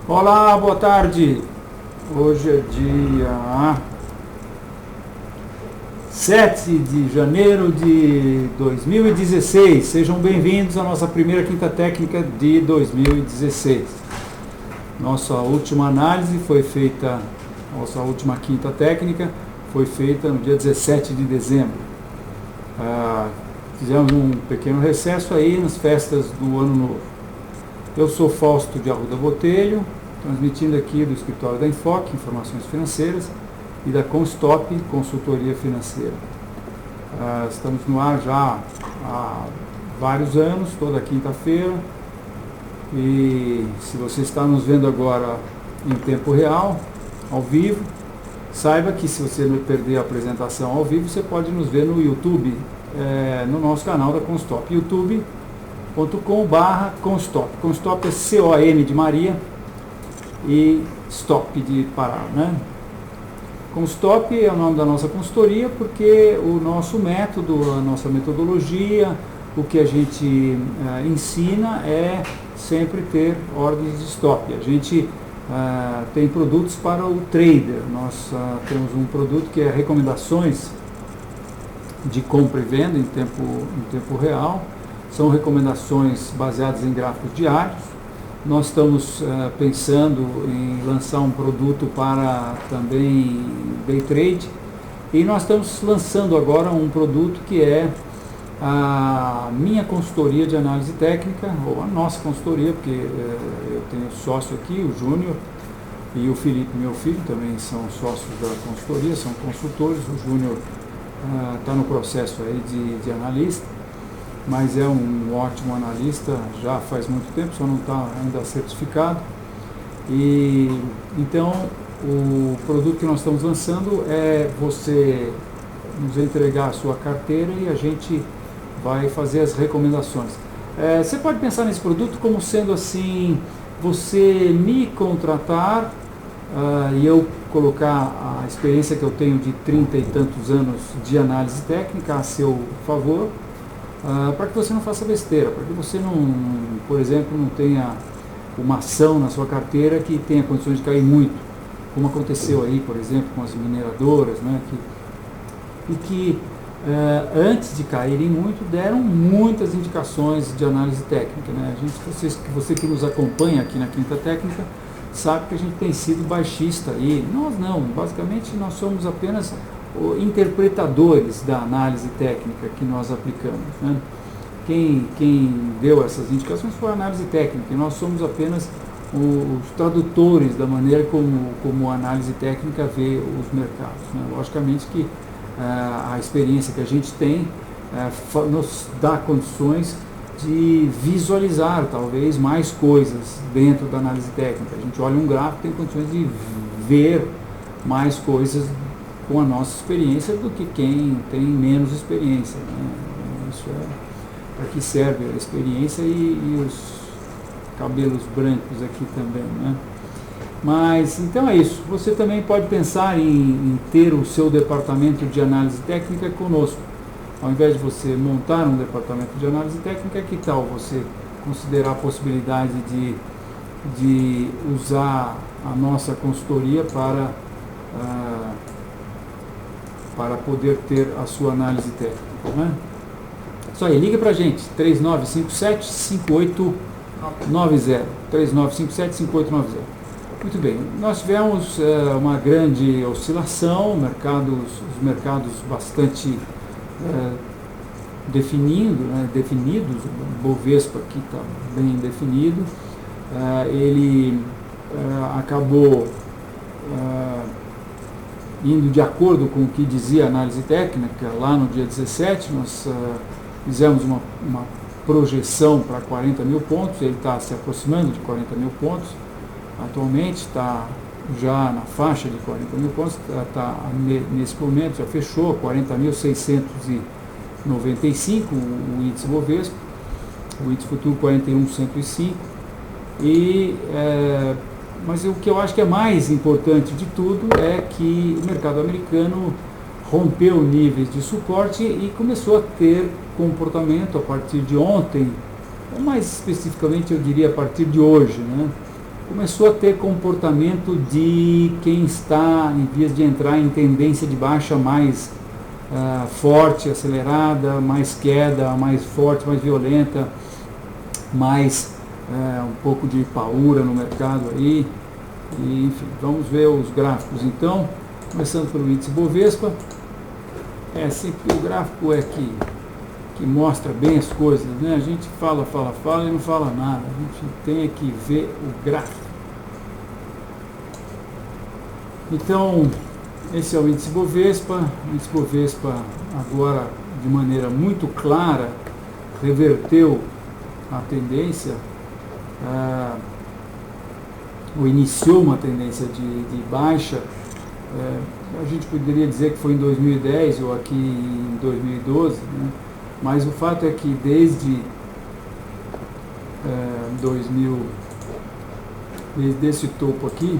Olá, boa tarde. Hoje é dia 7 de janeiro de 2016. Sejam bem-vindos à nossa primeira quinta técnica de 2016. Nossa última análise foi feita, nossa última quinta técnica foi feita no dia 17 de dezembro. Fizemos um pequeno recesso aí nas festas do Ano Novo. Eu sou Fausto de Arruda Botelho, transmitindo aqui do escritório da Enfoque, Informações Financeiras, e da Constop, Consultoria Financeira. Estamos no ar já há vários anos, toda quinta-feira, e se você está nos vendo agora em tempo real, ao vivo, saiba que se você não perder a apresentação ao vivo, você pode nos ver no YouTube, no nosso canal da Constop, youtube.com/Constop. Constop é C-O-N de Maria e Stop de parar, né? Constop é o nome da nossa consultoria porque o nosso método, a nossa metodologia, o que a gente ensina é sempre ter ordens de stop. A gente tem produtos para o trader. Nós temos um produto que é recomendações de compra e venda em tempo real. São recomendações baseadas em gráficos diários. Nós estamos pensando em lançar um produto para também day trade. E nós estamos lançando agora um produto que é a minha consultoria de análise técnica, ou a nossa consultoria, porque eu tenho sócio aqui, o Júnior, e o Felipe, meu filho, também são sócios da consultoria, são consultores. O Júnior está no processo aí de analista, mas é um ótimo analista, já faz muito tempo, só não está ainda certificado. E então o produto que nós estamos lançando é você nos entregar a sua carteira e a gente vai fazer as recomendações. Você pode pensar nesse produto como sendo assim, você me contratar e eu colocar a experiência que eu tenho de 30 e tantos anos de análise técnica a seu favor, para que você não faça besteira, para que você não, por exemplo, não tenha uma ação na sua carteira que tenha condições de cair muito, como aconteceu aí, por exemplo, com as mineradoras, né, que antes de caírem muito, deram muitas indicações de análise técnica, né? Você que nos acompanha aqui na Quinta Técnica, sabe que a gente tem sido baixista aí. Nós não, basicamente nós somos apenas interpretadores da análise técnica que nós aplicamos, né? Quem deu essas indicações foi a análise técnica, e nós somos apenas os tradutores da maneira como a análise técnica vê os mercados, né? Logicamente que a experiência que a gente tem nos dá condições de visualizar talvez mais coisas dentro da análise técnica. A gente olha um gráfico e tem condições de ver mais coisas com a nossa experiência do que quem tem menos experiência, né? Isso é para que serve a experiência e os cabelos brancos aqui também, né? Mas então é isso. Você também pode pensar em ter o seu departamento de análise técnica conosco. Ao invés de você montar um departamento de análise técnica, que tal você considerar a possibilidade de usar a nossa consultoria para poder ter a sua análise técnica, né? Isso aí, liga para a gente, 3957-5890, 3957-5890. Muito bem, nós tivemos uma grande oscilação, os mercados bastante definidos, o Bovespa aqui está bem definido, ele acabou indo de acordo com o que dizia a análise técnica. Lá no dia 17 nós fizemos uma projeção para 40 mil pontos, ele está se aproximando de 40 mil pontos, atualmente está já na faixa de 40 mil pontos, nesse momento já fechou 40.695 o índice Bovespa, o índice futuro 41.105, mas o que eu acho que é mais importante de tudo é que o mercado americano rompeu níveis de suporte e começou a ter comportamento a partir de ontem, ou mais especificamente eu diria a partir de hoje, né? começou a ter comportamento de quem está em vias de entrar em tendência de baixa mais forte, acelerada, mais queda, mais forte, mais violenta, mais um pouco de paura no mercado aí. E, enfim, vamos ver os gráficos então, começando pelo índice Bovespa. Sempre o gráfico que mostra bem as coisas, né? A gente fala e não fala nada, a gente tem que ver o gráfico. Então, esse é o índice Bovespa. O índice Bovespa agora, de maneira muito clara, reverteu a tendência, ou iniciou uma tendência de baixa. A gente poderia dizer que foi em 2010 ou aqui em 2012, né? Mas o fato é que desde desde esse topo aqui,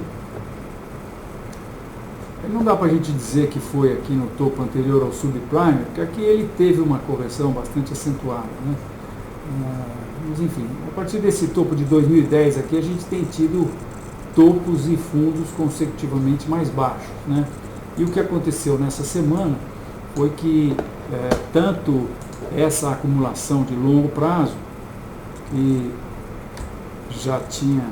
não dá para a gente dizer que foi aqui no topo anterior ao subprime, porque aqui ele teve uma correção bastante acentuada, né? Mas enfim, a partir desse topo de 2010 aqui, a gente tem tido topos e fundos consecutivamente mais baixos, né? E o que aconteceu nessa semana foi que tanto essa acumulação de longo prazo, que já tinha,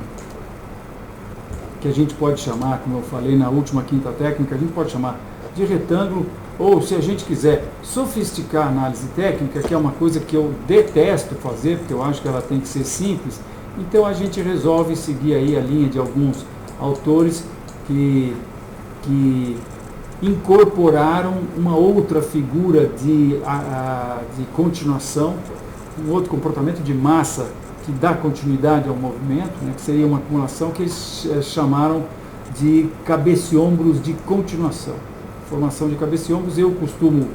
que a gente pode chamar, como eu falei na última quinta técnica, a gente pode chamar de retângulo, ou se a gente quiser sofisticar a análise técnica, que é uma coisa que eu detesto fazer, porque eu acho que ela tem que ser simples, então a gente resolve seguir aí a linha de alguns autores que incorporaram uma outra figura de continuação, um outro comportamento de massa que dá continuidade ao movimento, né, que seria uma acumulação que eles chamaram de cabeceombros de continuação. Formação de cabeceombros eu costumo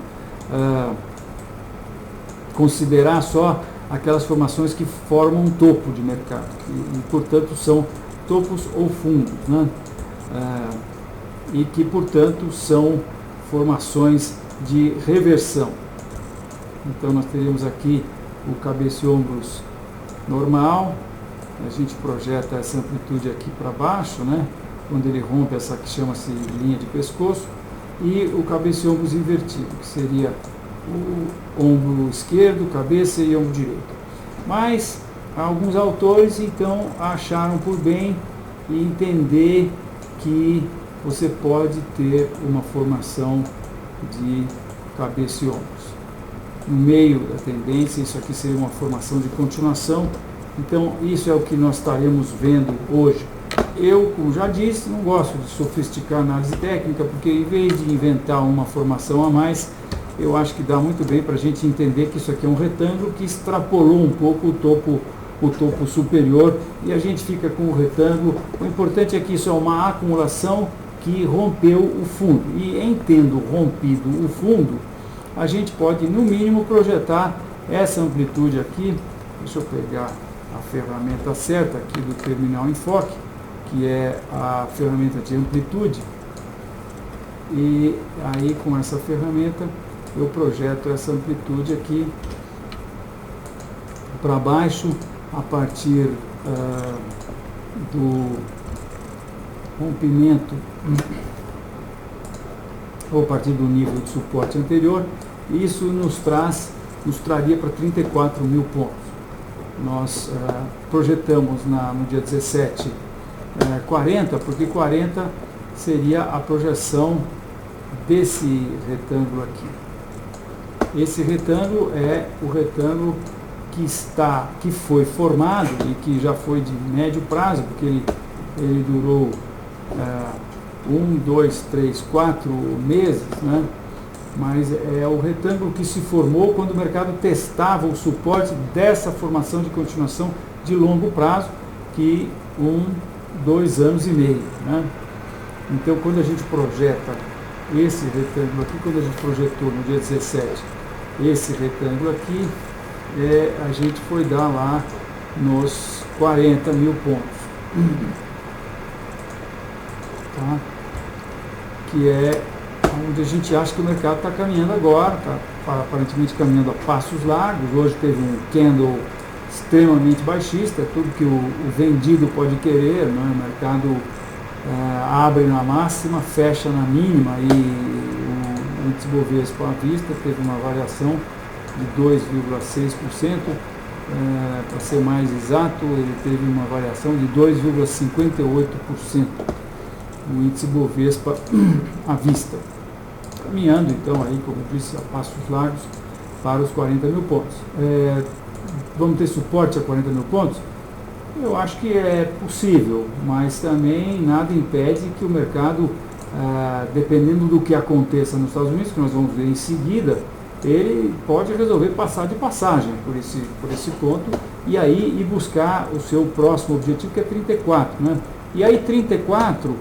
considerar só aquelas formações que formam um topo de mercado, e portanto são topos ou fundos, né? E que portanto são formações de reversão. Então nós teríamos aqui o cabeceombros normal, a gente projeta essa amplitude aqui para baixo, né? Quando ele rompe essa que chama-se linha de pescoço, e o cabeceombros invertido, que seria o ombro esquerdo, cabeça e ombro direito. Mas alguns autores então acharam por bem entender que você pode ter uma formação de cabeceombros. No meio da tendência, isso aqui seria uma formação de continuação. Então isso é o que nós estaremos vendo hoje. Eu, como já disse, não gosto de sofisticar a análise técnica, porque em vez de inventar uma formação a mais, eu acho que dá muito bem para a gente entender que isso aqui é um retângulo que extrapolou um pouco o topo superior, e a gente fica com o retângulo. O importante é que isso é uma acumulação que rompeu o fundo, e em tendo rompido o fundo, a gente pode no mínimo projetar essa amplitude aqui. Deixa eu pegar a ferramenta certa aqui do Terminal Enfoque, que é a ferramenta de amplitude, e aí com essa ferramenta eu projeto essa amplitude aqui para baixo a partir do rompimento ou a partir do nível de suporte anterior. Isso nos traria para 34 mil pontos. Nós projetamos no dia 17 40, porque 40 seria a projeção desse retângulo aqui. Esse retângulo é o retângulo que foi formado e que já foi de médio prazo, porque ele durou 1, 2, 3, 4 meses, né? Mas é o retângulo que se formou quando o mercado testava o suporte dessa formação de continuação de longo prazo, que 2 anos e meio, né? Então, quando a gente projeta esse retângulo aqui, quando a gente projetou no dia 17 esse retângulo aqui, a gente foi dar lá nos 40 mil pontos, tá? Que é onde a gente acha que o mercado está caminhando agora, está aparentemente caminhando a passos largos. Hoje teve um candle extremamente baixista, tudo que o vendido pode querer, né? O mercado abre na máxima, fecha na mínima, e o índice Bovespa à vista teve uma variação de 2,6%, para ser mais exato, ele teve uma variação de 2,58%, o índice Bovespa à vista, caminhando então aí, como eu disse, a passos largos para os 40 mil pontos. Vamos ter suporte a 40 mil pontos? Eu acho que é possível, mas também nada impede que o mercado, dependendo do que aconteça nos Estados Unidos, que nós vamos ver em seguida, ele pode resolver passar de passagem por esse ponto e aí ir buscar o seu próximo objetivo, que é 34, né? E aí 34,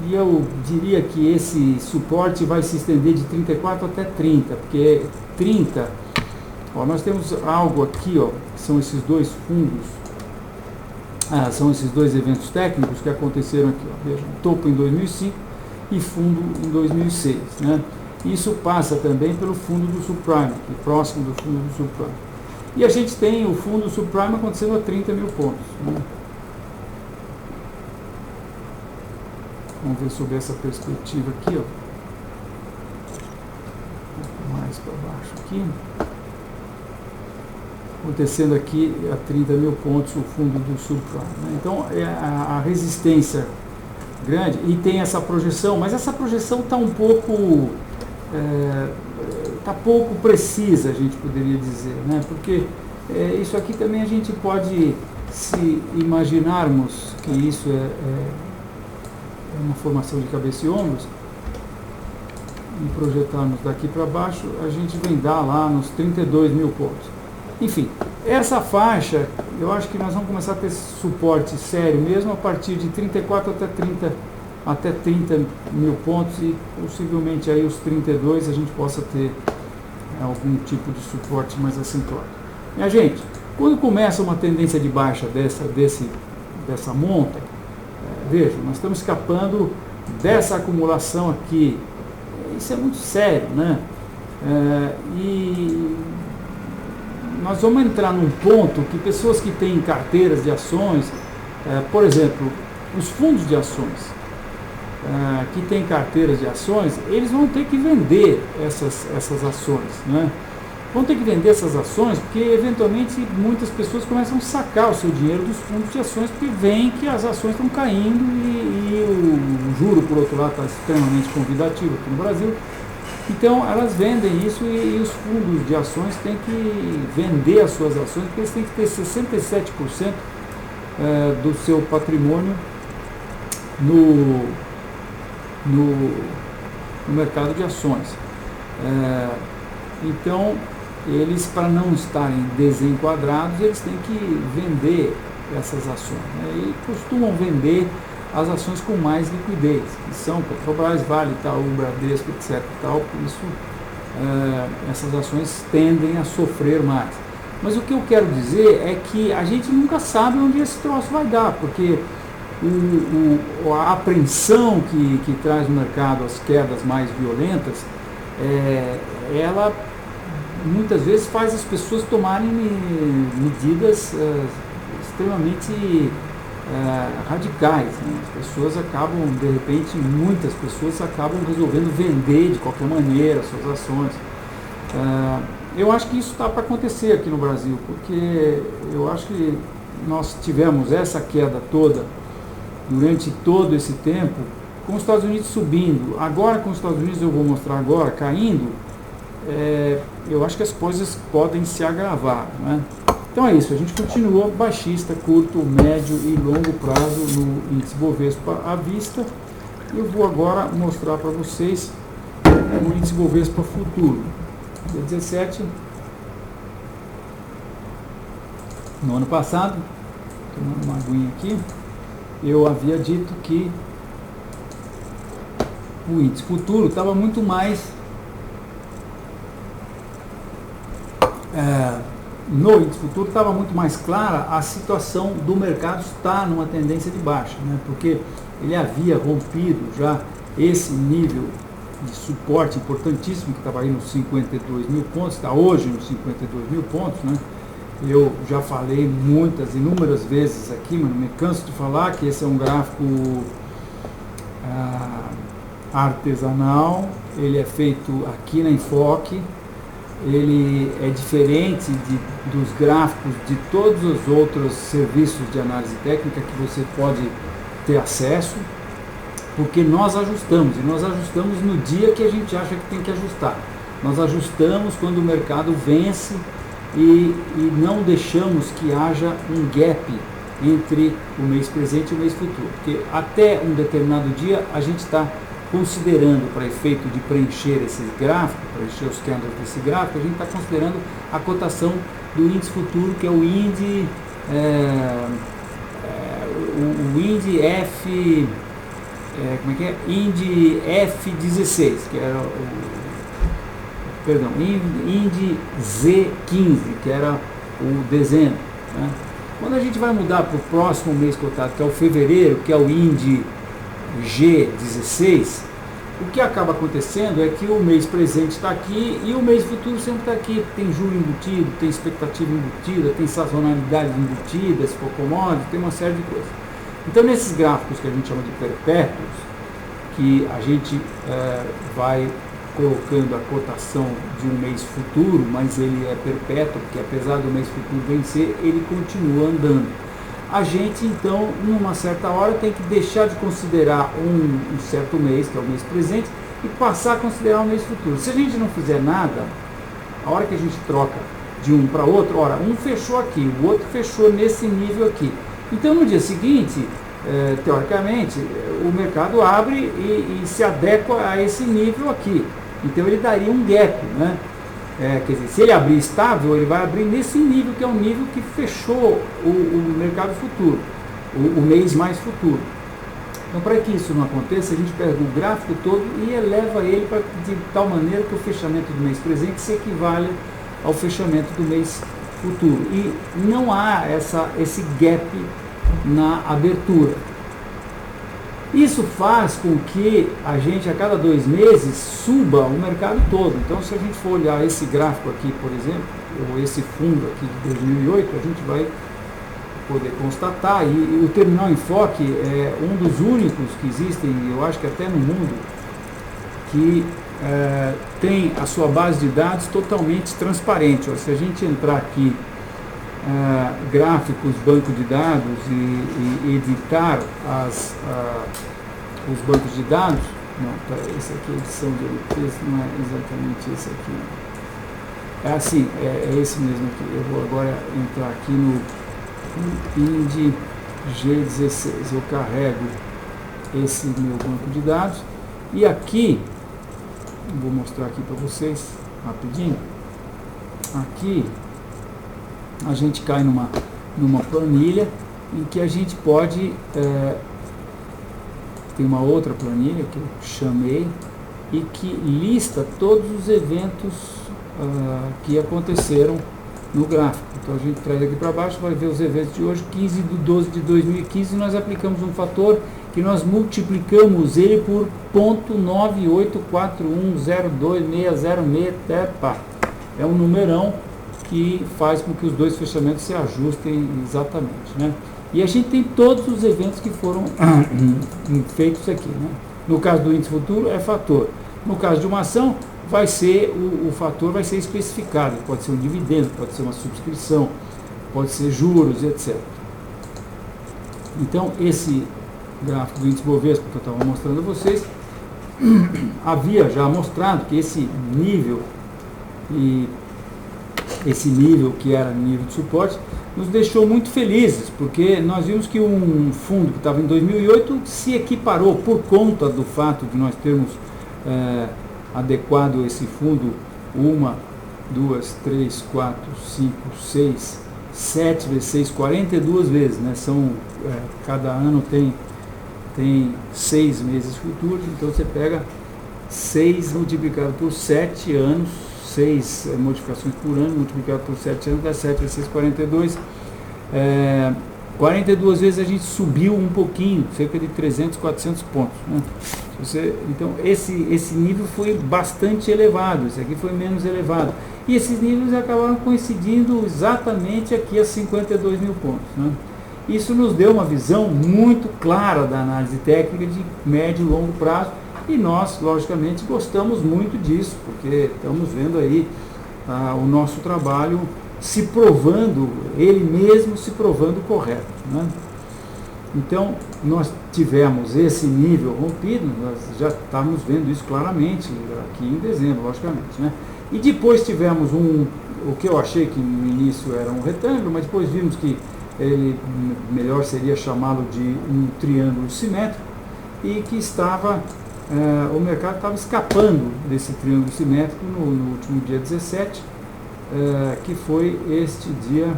e eu diria que esse suporte vai se estender de 34 até 30, porque 30, nós temos algo aqui, que são esses dois fundos, são esses dois eventos técnicos que aconteceram aqui, vejam, topo em 2005 e fundo em 2006, né? Isso passa também pelo fundo do subprime, que é próximo do fundo do subprime. E a gente tem o fundo subprime acontecendo a 30 mil pontos, né? Vamos ver sobre essa perspectiva aqui, um pouco mais para baixo aqui. Acontecendo aqui a 30 mil pontos o fundo do subprime, né? Então a resistência grande, e tem essa projeção, mas essa projeção está um pouco pouco precisa, a gente poderia dizer, né? Porque isso aqui também a gente pode, se imaginarmos que isso é uma formação de cabeça e ombros, e projetarmos daqui para baixo, a gente vem dar lá nos 32 mil pontos. Enfim, essa faixa, eu acho que nós vamos começar a ter suporte sério mesmo a partir de 34 até 30 mil pontos, e possivelmente aí os 32 a gente possa ter algum tipo de suporte mais acentuado. Minha gente, quando começa uma tendência de baixa dessa monta, veja, nós estamos escapando dessa acumulação aqui, isso é muito sério, né? E nós vamos entrar num ponto que pessoas que têm carteiras de ações, por exemplo, os fundos de ações, que têm carteiras de ações, eles vão ter que vender essas ações, né? Vão ter que vender essas ações porque, eventualmente, muitas pessoas começam a sacar o seu dinheiro dos fundos de ações, porque veem que as ações estão caindo e o juro, por outro lado, está extremamente convidativo aqui no Brasil. Então, elas vendem isso e os fundos de ações têm que vender as suas ações, porque eles têm que ter 67% do seu patrimônio no mercado de ações. Então, eles, para não estarem desenquadrados, eles têm que vender essas ações, né? E costumam vender as ações com mais liquidez, que são Petrobras, Vale, Itaú, Bradesco, etc. Tal, por isso essas ações tendem a sofrer mais. Mas o que eu quero dizer é que a gente nunca sabe onde esse troço vai dar, porque a apreensão que traz no mercado as quedas mais violentas, ela muitas vezes faz as pessoas tomarem medidas extremamente radicais, né? As pessoas acabam, de repente, muitas pessoas acabam resolvendo vender de qualquer maneira suas ações. Eu acho que isso está para acontecer aqui no Brasil, porque eu acho que nós tivemos essa queda toda durante todo esse tempo, com os Estados Unidos subindo. Agora, com os Estados Unidos, eu vou mostrar agora, caindo, eu acho que as coisas podem se agravar, né? Então é isso, a gente continua baixista, curto, médio e longo prazo no índice Bovespa à vista. Eu vou agora mostrar para vocês o índice Bovespa futuro. Dia 17, no ano passado, tomando uma aguinha aqui, eu havia dito que o índice futuro estava muito mais no índice futuro estava muito mais clara a situação do mercado estar numa tendência de baixa, né? Porque ele havia rompido já esse nível de suporte importantíssimo, que estava aí nos 52 mil pontos, está hoje nos 52 mil pontos, né? Eu já falei inúmeras vezes aqui, mas não me canso de falar que esse é um gráfico artesanal, ele é feito aqui na Enfoque, ele é diferente dos gráficos de todos os outros serviços de análise técnica que você pode ter acesso, porque nós ajustamos, e nós ajustamos no dia que a gente acha que tem que ajustar. Nós ajustamos quando o mercado vence e não deixamos que haja um gap entre o mês presente e o mês futuro, porque até um determinado dia a gente está considerando, para efeito de preencher esses gráficos, preencher os candles desse gráfico, a gente está considerando a cotação do índice futuro, que é o índice, o índice F, índice F16, que era índice Z15, que era o dezembro, né? Quando a gente vai mudar para o próximo mês cotado, que é o fevereiro, que é o índice G16, o que acaba acontecendo é que o mês presente está aqui e o mês futuro sempre está aqui. Tem juro embutido, tem expectativa embutida, tem sazonalidade embutida, se for commodity, tem uma série de coisas. Então, nesses gráficos que a gente chama de perpétuos, que a gente vai colocando a cotação de um mês futuro, mas ele é perpétuo, porque apesar do mês futuro vencer, ele continua andando. A gente, então, numa certa hora, tem que deixar de considerar um certo mês, que é o mês presente, e passar a considerar o mês futuro. Se a gente não fizer nada, a hora que a gente troca de um para outro, ora, um fechou aqui, o outro fechou nesse nível aqui. Então, no dia seguinte, teoricamente, o mercado abre e se adequa a esse nível aqui. Então, ele daria um gap, né? Quer dizer, se ele abrir estável, ele vai abrir nesse nível, que é o nível que fechou o mercado futuro, o mês mais futuro. Então, para que isso não aconteça, a gente pega o gráfico todo e eleva ele de tal maneira que o fechamento do mês presente se equivale ao fechamento do mês futuro. E não há esse gap na abertura. Isso faz com que a gente, a cada 2 meses, suba o mercado todo. Então, se a gente for olhar esse gráfico aqui, por exemplo, ou esse fundo aqui de 2008, a gente vai poder constatar, e o Terminal Enfoque é um dos únicos que existem, eu acho que até no mundo, que tem a sua base de dados totalmente transparente. Se a gente entrar aqui, gráficos, banco de dados e editar os bancos de dados, não, esse aqui é edição de LPs, não é exatamente esse aqui. É assim, é esse mesmo aqui. Eu vou agora entrar aqui no índice G16, eu carrego esse meu banco de dados e aqui, vou mostrar aqui para vocês rapidinho, aqui a gente cai numa planilha em que a gente pode tem uma outra planilha que eu chamei e que lista todos os eventos que aconteceram no gráfico. Então a gente traz aqui para baixo, vai ver os eventos de hoje, 15 de 12 de 2015, e nós aplicamos um fator que nós multiplicamos ele por 0.9841026606, é um numerão que faz com que os dois fechamentos se ajustem exatamente, né? E a gente tem todos os eventos que foram feitos aqui, né? No caso do índice futuro é fator. No caso de uma ação, vai ser o fator vai ser especificado, pode ser um dividendo, pode ser uma subscrição, pode ser juros, etc. Então, esse gráfico do índice Bovespa que eu estava mostrando a vocês, havia já mostrado que esse nível que era nível de suporte, nos deixou muito felizes, porque nós vimos que um fundo que estava em 2008 se equiparou por conta do fato de nós termos adequado esse fundo 1, 2, 3, 4, 5, 6, 7 vezes 6, 42 vezes, né? Cada ano tem 6 meses futuros, então você pega 6 multiplicado por 7 anos, 6 modificações por ano, multiplicado por 7 anos, dá 7 vezes 6, 42. 42 vezes a gente subiu um pouquinho, cerca de 300, 400 pontos, né? Então esse nível foi bastante elevado, esse aqui foi menos elevado. E esses níveis acabaram coincidindo exatamente aqui a 52 mil pontos. Né? Isso nos deu uma visão muito clara da análise técnica de médio e longo prazo, e nós, logicamente, gostamos muito disso, porque estamos vendo aí o nosso trabalho se provando, ele mesmo se provando correto. Né? Então, nós tivemos esse nível rompido, nós já estamos vendo isso claramente aqui em dezembro, logicamente. Né? E depois tivemos o que eu achei que no início era um retângulo, mas depois vimos que ele melhor seria chamá-lo de um triângulo simétrico, e que o mercado estava escapando desse triângulo simétrico no último dia 17, que foi este dia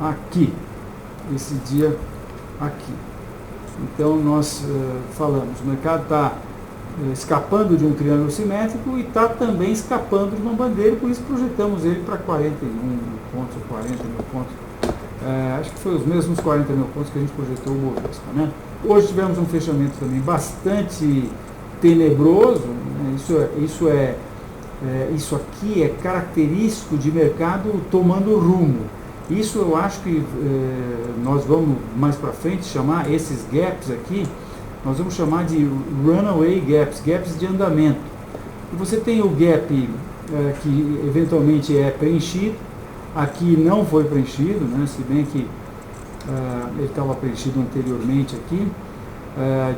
aqui, esse dia aqui. Então nós falamos, o mercado está escapando de um triângulo simétrico e está também escapando de uma bandeira, por isso projetamos ele para 41 mil pontos ou 40 mil pontos. Acho que foi os mesmos 40 mil pontos que a gente projetou o Bovespa. Né? Hoje tivemos um fechamento também bastante tenebroso. Né? Isso aqui é característico de mercado tomando rumo. Isso eu acho que nós vamos mais para frente chamar esses gaps aqui, nós vamos chamar de runaway gaps, gaps de andamento. E você tem o gap que eventualmente é preenchido, aqui não foi preenchido, né, se bem que ele estava preenchido anteriormente aqui.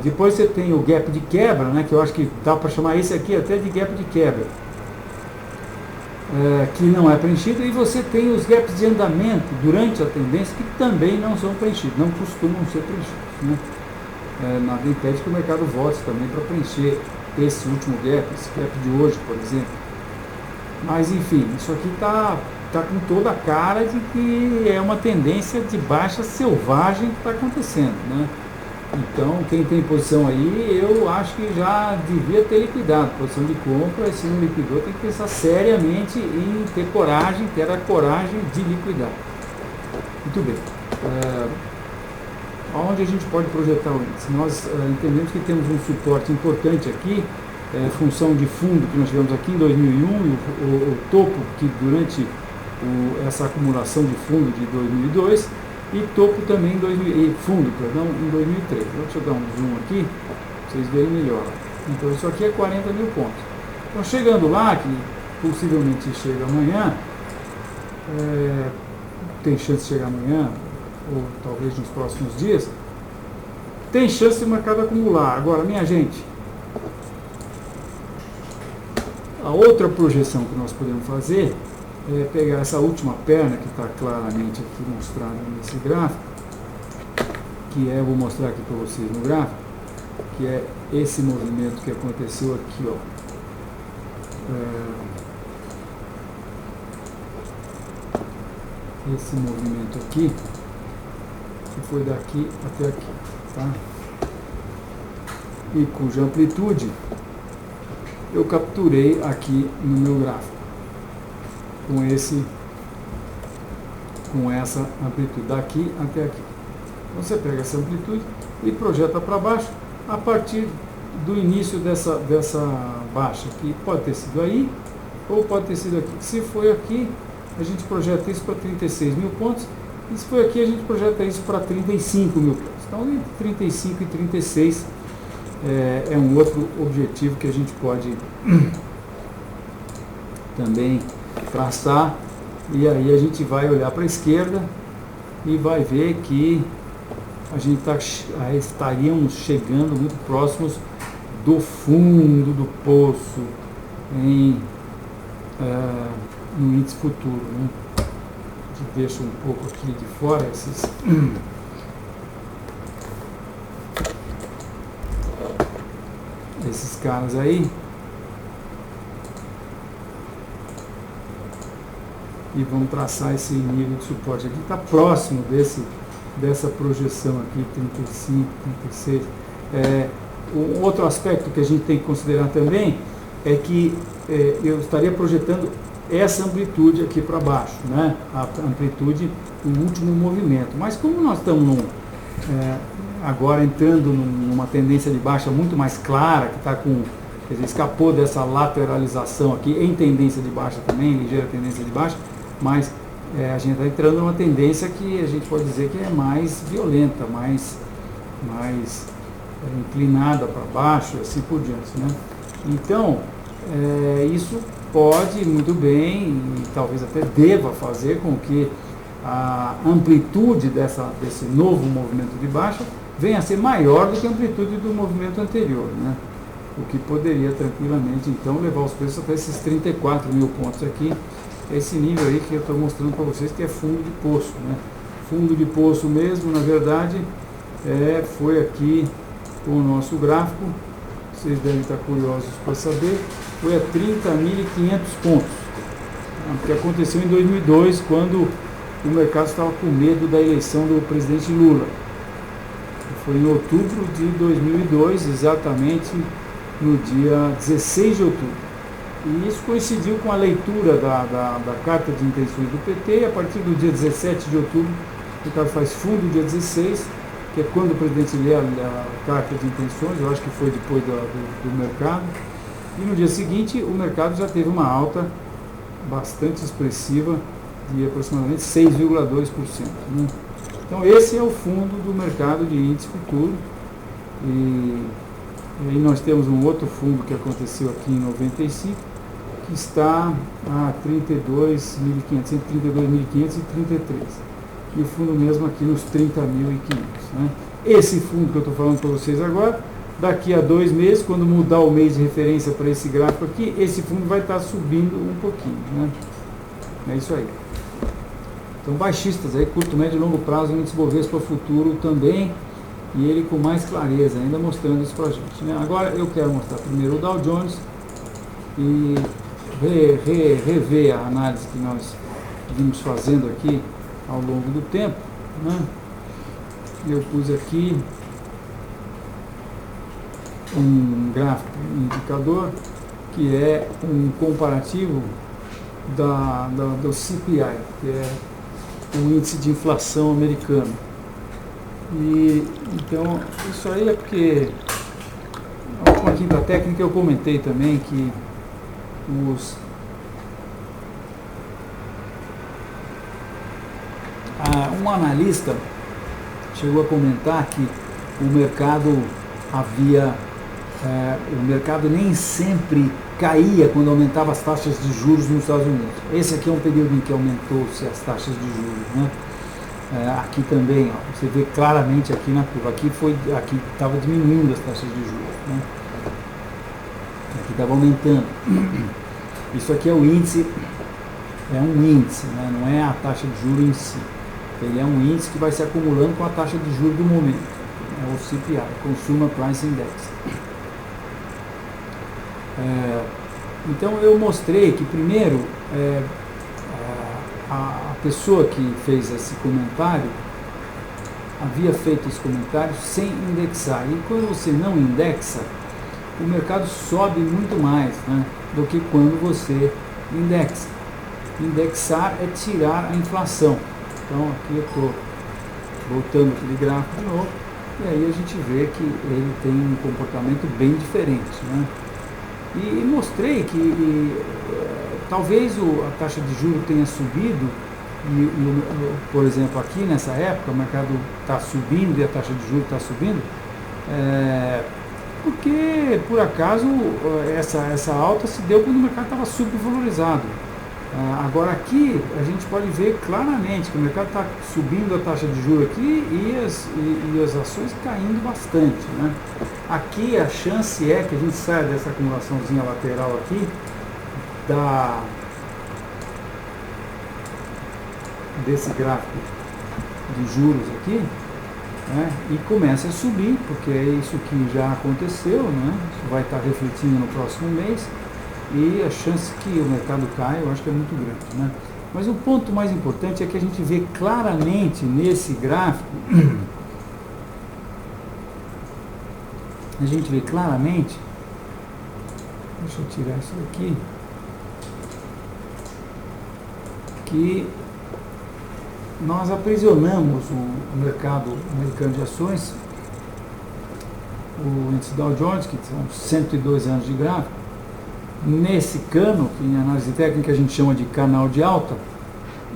Depois você tem o gap de quebra, né, que eu acho que dá para chamar esse aqui até de gap de quebra, que não é preenchido, e você tem os gaps de andamento durante a tendência que também não são preenchidos, não costumam ser preenchidos. Né? Nada impede que o mercado volte também para preencher esse último gap, esse gap de hoje, por exemplo. Mas enfim, isso aqui está com toda a cara de que é uma tendência de baixa selvagem que está acontecendo. Né? Então, quem tem posição aí, eu acho que já devia ter liquidado. Posição de compra, e se não liquidou, tem que pensar seriamente em ter a coragem de liquidar. Muito bem. Onde a gente pode projetar o índice? Nós entendemos que temos um suporte importante aqui, função de fundo que nós tivemos aqui em 2001, e o topo que durante essa acumulação de fundo de 2002, e topo também em 2003. Deixa eu dar um zoom aqui, para vocês verem melhor. Então isso aqui é 40 mil pontos. Então chegando lá, que possivelmente chega amanhã, tem chance de chegar amanhã, ou talvez nos próximos dias, tem chance de o mercado acumular. Agora, minha gente, a outra projeção que nós podemos fazer é pegar essa última perna que está claramente aqui mostrada nesse gráfico, vou mostrar aqui para vocês no gráfico, que é esse movimento que aconteceu aqui, ó. Esse movimento aqui, que foi daqui até aqui, tá? E cuja amplitude eu capturei aqui no meu gráfico, com essa amplitude daqui até aqui. Então você pega essa amplitude e projeta para baixo a partir do início dessa baixa, que pode ter sido aí ou pode ter sido aqui. Se foi aqui, a gente projeta isso para 36 mil pontos, e se foi aqui, a gente projeta isso para 35 mil pontos. Então, entre 35 e 36 é um outro objetivo que a gente pode também traçar, e aí a gente vai olhar para a esquerda e vai ver que a gente estaríamos chegando muito próximos do fundo do poço no índice futuro. Né? A gente deixa um pouco aqui de fora esses caras aí, e vamos traçar esse nível de suporte aqui, está próximo dessa projeção aqui, 35, 36. Um outro aspecto que a gente tem que considerar também é que eu estaria projetando essa amplitude aqui para baixo, né? A amplitude do último movimento. Mas como nós estamos agora entrando numa tendência de baixa muito mais clara, que está com, quer dizer, escapou dessa lateralização aqui, em tendência de baixa também, ligeira tendência de baixa, mas a gente está entrando numa tendência que a gente pode dizer que é mais violenta, mais inclinada para baixo e assim por diante, né? Então, isso pode muito bem, e talvez até deva fazer com que a amplitude desse novo movimento de baixa venha a ser maior do que a amplitude do movimento anterior, né? O que poderia tranquilamente, então, levar os preços até esses 34 mil pontos aqui, esse nível aí que eu estou mostrando para vocês, que é fundo de poço, né? Fundo de poço mesmo, na verdade, foi aqui com o nosso gráfico, vocês devem estar curiosos para saber, foi a 30.500 pontos, que aconteceu em 2002, quando o mercado estava com medo da eleição do presidente Lula. Foi em outubro de 2002, exatamente no dia 16 de outubro. E isso coincidiu com a leitura da carta de intenções do PT, e a partir do dia 17 de outubro, o mercado faz fundo dia 16, que é quando o presidente lê a carta de intenções, eu acho que foi depois do mercado, e no dia seguinte o mercado já teve uma alta bastante expressiva de aproximadamente 6,2%. Né? Então esse é o fundo do mercado de índice futuro, e aí nós temos um outro fundo que aconteceu aqui em 95, que está a 32.500, entre 32.500 e 33. E o fundo mesmo aqui nos 30.500. Né? Esse fundo que eu estou falando para vocês agora, daqui a 2 meses, quando mudar o mês de referência para esse gráfico aqui, esse fundo vai estar subindo um pouquinho. Né? É isso aí. Então, baixistas, aí, curto, médio e longo prazo, índice Bovespa futuro também, e ele com mais clareza, ainda mostrando isso para a gente. Né? Agora eu quero mostrar primeiro o Dow Jones e rever a análise que nós vimos fazendo aqui ao longo do tempo. Né? Eu pus aqui um gráfico, um indicador, que é um comparativo do CPI, que é o índice de inflação americano. E então isso aí é porque na última quinta técnica eu comentei também que um analista chegou a comentar que o mercado o mercado nem sempre caía quando aumentava as taxas de juros nos Estados Unidos. Esse aqui é um período em que aumentou-se as taxas de juros, né? Aqui também, ó, você vê claramente aqui na curva, aqui estava diminuindo as taxas de juros, né? Aqui estava aumentando. Isso aqui é o índice, é um índice, né? Não é a taxa de juros em si. Ele é um índice que vai se acumulando com a taxa de juros do momento, é o CPI, Consumer Price Index. Então eu mostrei que primeiro a pessoa que fez esse comentário havia feito esse comentário sem indexar, e quando você não indexa, o mercado sobe muito mais, né, do que quando você indexa. Indexar é tirar a inflação. Então aqui eu estou voltando aquele gráfico de novo, e aí a gente vê que ele tem um comportamento bem diferente, né? E mostrei que talvez a taxa de juros tenha subido, por exemplo, aqui nessa época o mercado está subindo e a taxa de juros está subindo, porque por acaso essa alta se deu quando o mercado estava subvalorizado. Agora aqui a gente pode ver claramente que o mercado está subindo a taxa de juros aqui e as ações caindo bastante, né? Aqui a chance é que a gente saia dessa acumulaçãozinha lateral aqui desse gráfico de juros aqui, né, e comece a subir, porque é isso que já aconteceu, né? Isso vai estar refletindo no próximo mês. E a chance que o mercado caia, eu acho que é muito grande, né? Mas o ponto mais importante é que a gente vê claramente nesse gráfico, deixa eu tirar isso daqui, que nós aprisionamos o mercado americano de ações o índice Dow Jones, que são 102 anos de gráfico, nesse cano, que em análise técnica a gente chama de canal de alta,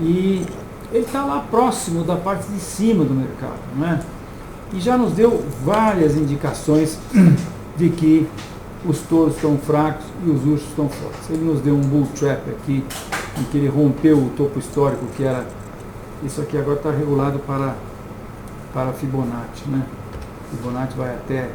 e ele está lá próximo da parte de cima do mercado, né? E já nos deu várias indicações de que os touros estão fracos e os ursos estão fortes. Ele nos deu um bull trap aqui, em que ele rompeu o topo histórico, que era isso aqui. Agora está regulado para Fibonacci, né? Fibonacci vai até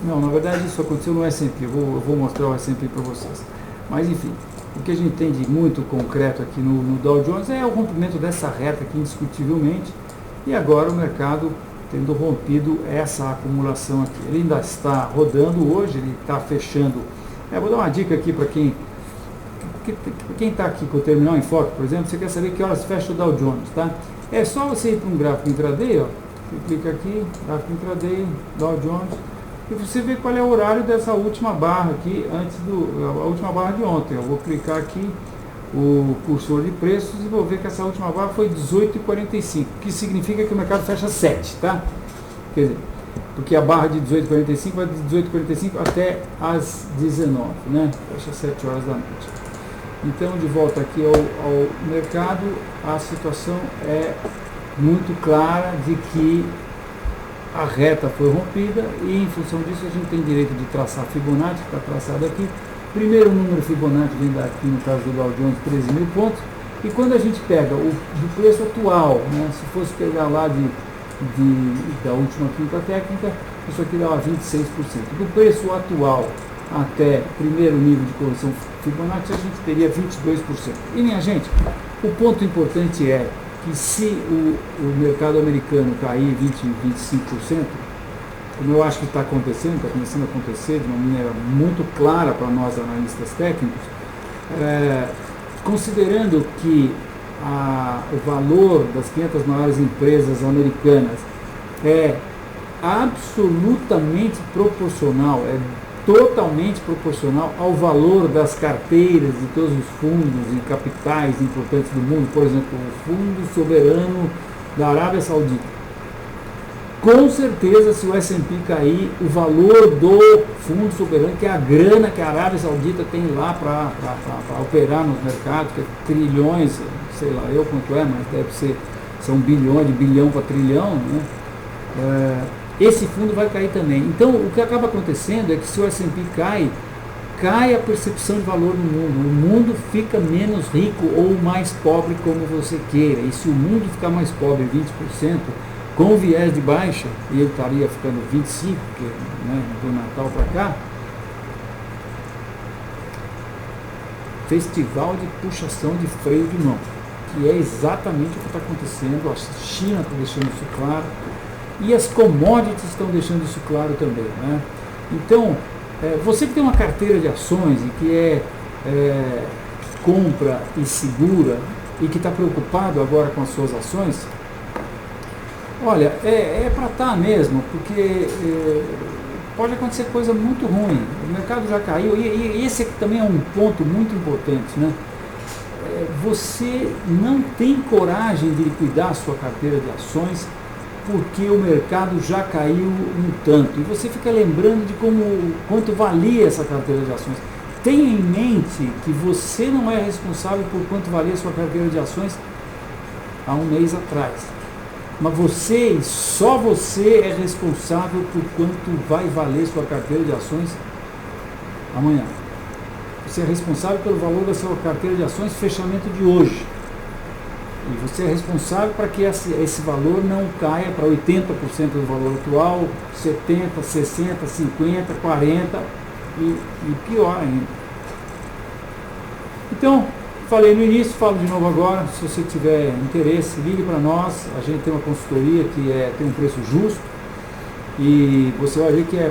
não, na verdade isso aconteceu no S&P. Eu vou mostrar o S&P para vocês. Mas enfim, o que a gente tem de muito concreto aqui no Dow Jones é o rompimento dessa reta aqui, indiscutivelmente, e agora o mercado tendo rompido essa acumulação aqui. Ele ainda está rodando hoje, ele está fechando. Vou dar uma dica aqui para quem está aqui com o terminal em foco, por exemplo. Você quer saber que horas fecha o Dow Jones, tá? É só você ir para um gráfico intraday, ó. Você clica aqui, gráfico intraday, Dow Jones, e você vê qual é o horário dessa última barra aqui, a última barra de ontem. Eu vou clicar aqui o cursor de preços e vou ver que essa última barra foi 18,45, que significa que o mercado fecha 7, tá? Quer dizer, porque a barra de 18,45 vai de 18,45 até as 19, né? Fecha 7 horas da noite. Então, de volta aqui ao mercado, a situação é muito clara de que a reta foi rompida e, em função disso, a gente tem direito de traçar Fibonacci, que está traçado aqui. Primeiro número Fibonacci vem daqui, no caso do Dow Jones, 13 mil pontos. E quando a gente pega do preço atual, né, se fosse pegar lá da última quinta técnica, isso aqui dá 26%. Do preço atual até primeiro nível de correção Fibonacci, a gente teria 22%. E, minha gente, o ponto importante é que se o mercado americano cair 20, 25%, como eu acho que está começando a acontecer de uma maneira muito clara para nós analistas técnicos, considerando que o valor das 500 maiores empresas americanas é absolutamente proporcional, é totalmente proporcional ao valor das carteiras de todos os fundos e capitais importantes do mundo, por exemplo, o Fundo Soberano da Arábia Saudita. Com certeza, se o S&P cair, o valor do Fundo Soberano, que é a grana que a Arábia Saudita tem lá para operar nos mercados, que é trilhões, sei lá eu quanto é, mas deve ser, são bilhões, de bilhão para trilhão, né? Esse fundo vai cair também. Então, o que acaba acontecendo é que se o S&P cai a percepção de valor no mundo. O mundo fica menos rico ou mais pobre, como você queira. E se o mundo ficar mais pobre 20%, com viés de baixa, e ele estaria ficando 25%, né, do Natal para cá, festival de puxação de freio de mão, que é exatamente o que está acontecendo. A China está deixando isso claro, e as commodities estão deixando isso claro também, né? Então, você que tem uma carteira de ações e que compra e segura e que está preocupado agora com as suas ações, olha, é para estar mesmo, porque pode acontecer coisa muito ruim. O mercado já caiu, e esse aqui também é um ponto muito importante, né? Você não tem coragem de liquidar a sua carteira de ações porque o mercado já caiu um tanto, e você fica lembrando de quanto valia essa carteira de ações. Tenha em mente que você não é responsável por quanto valia a sua carteira de ações há um mês atrás, mas você, só você é responsável por quanto vai valer sua carteira de ações amanhã. Você é responsável pelo valor da sua carteira de ações fechamento de hoje. E você é responsável para que esse valor não caia para 80% do valor atual, 70%, 60%, 50%, 40% e pior ainda. Então, falei no início, falo de novo agora. Se você tiver interesse, ligue para nós. A gente tem uma consultoria que tem um preço justo e você vai ver que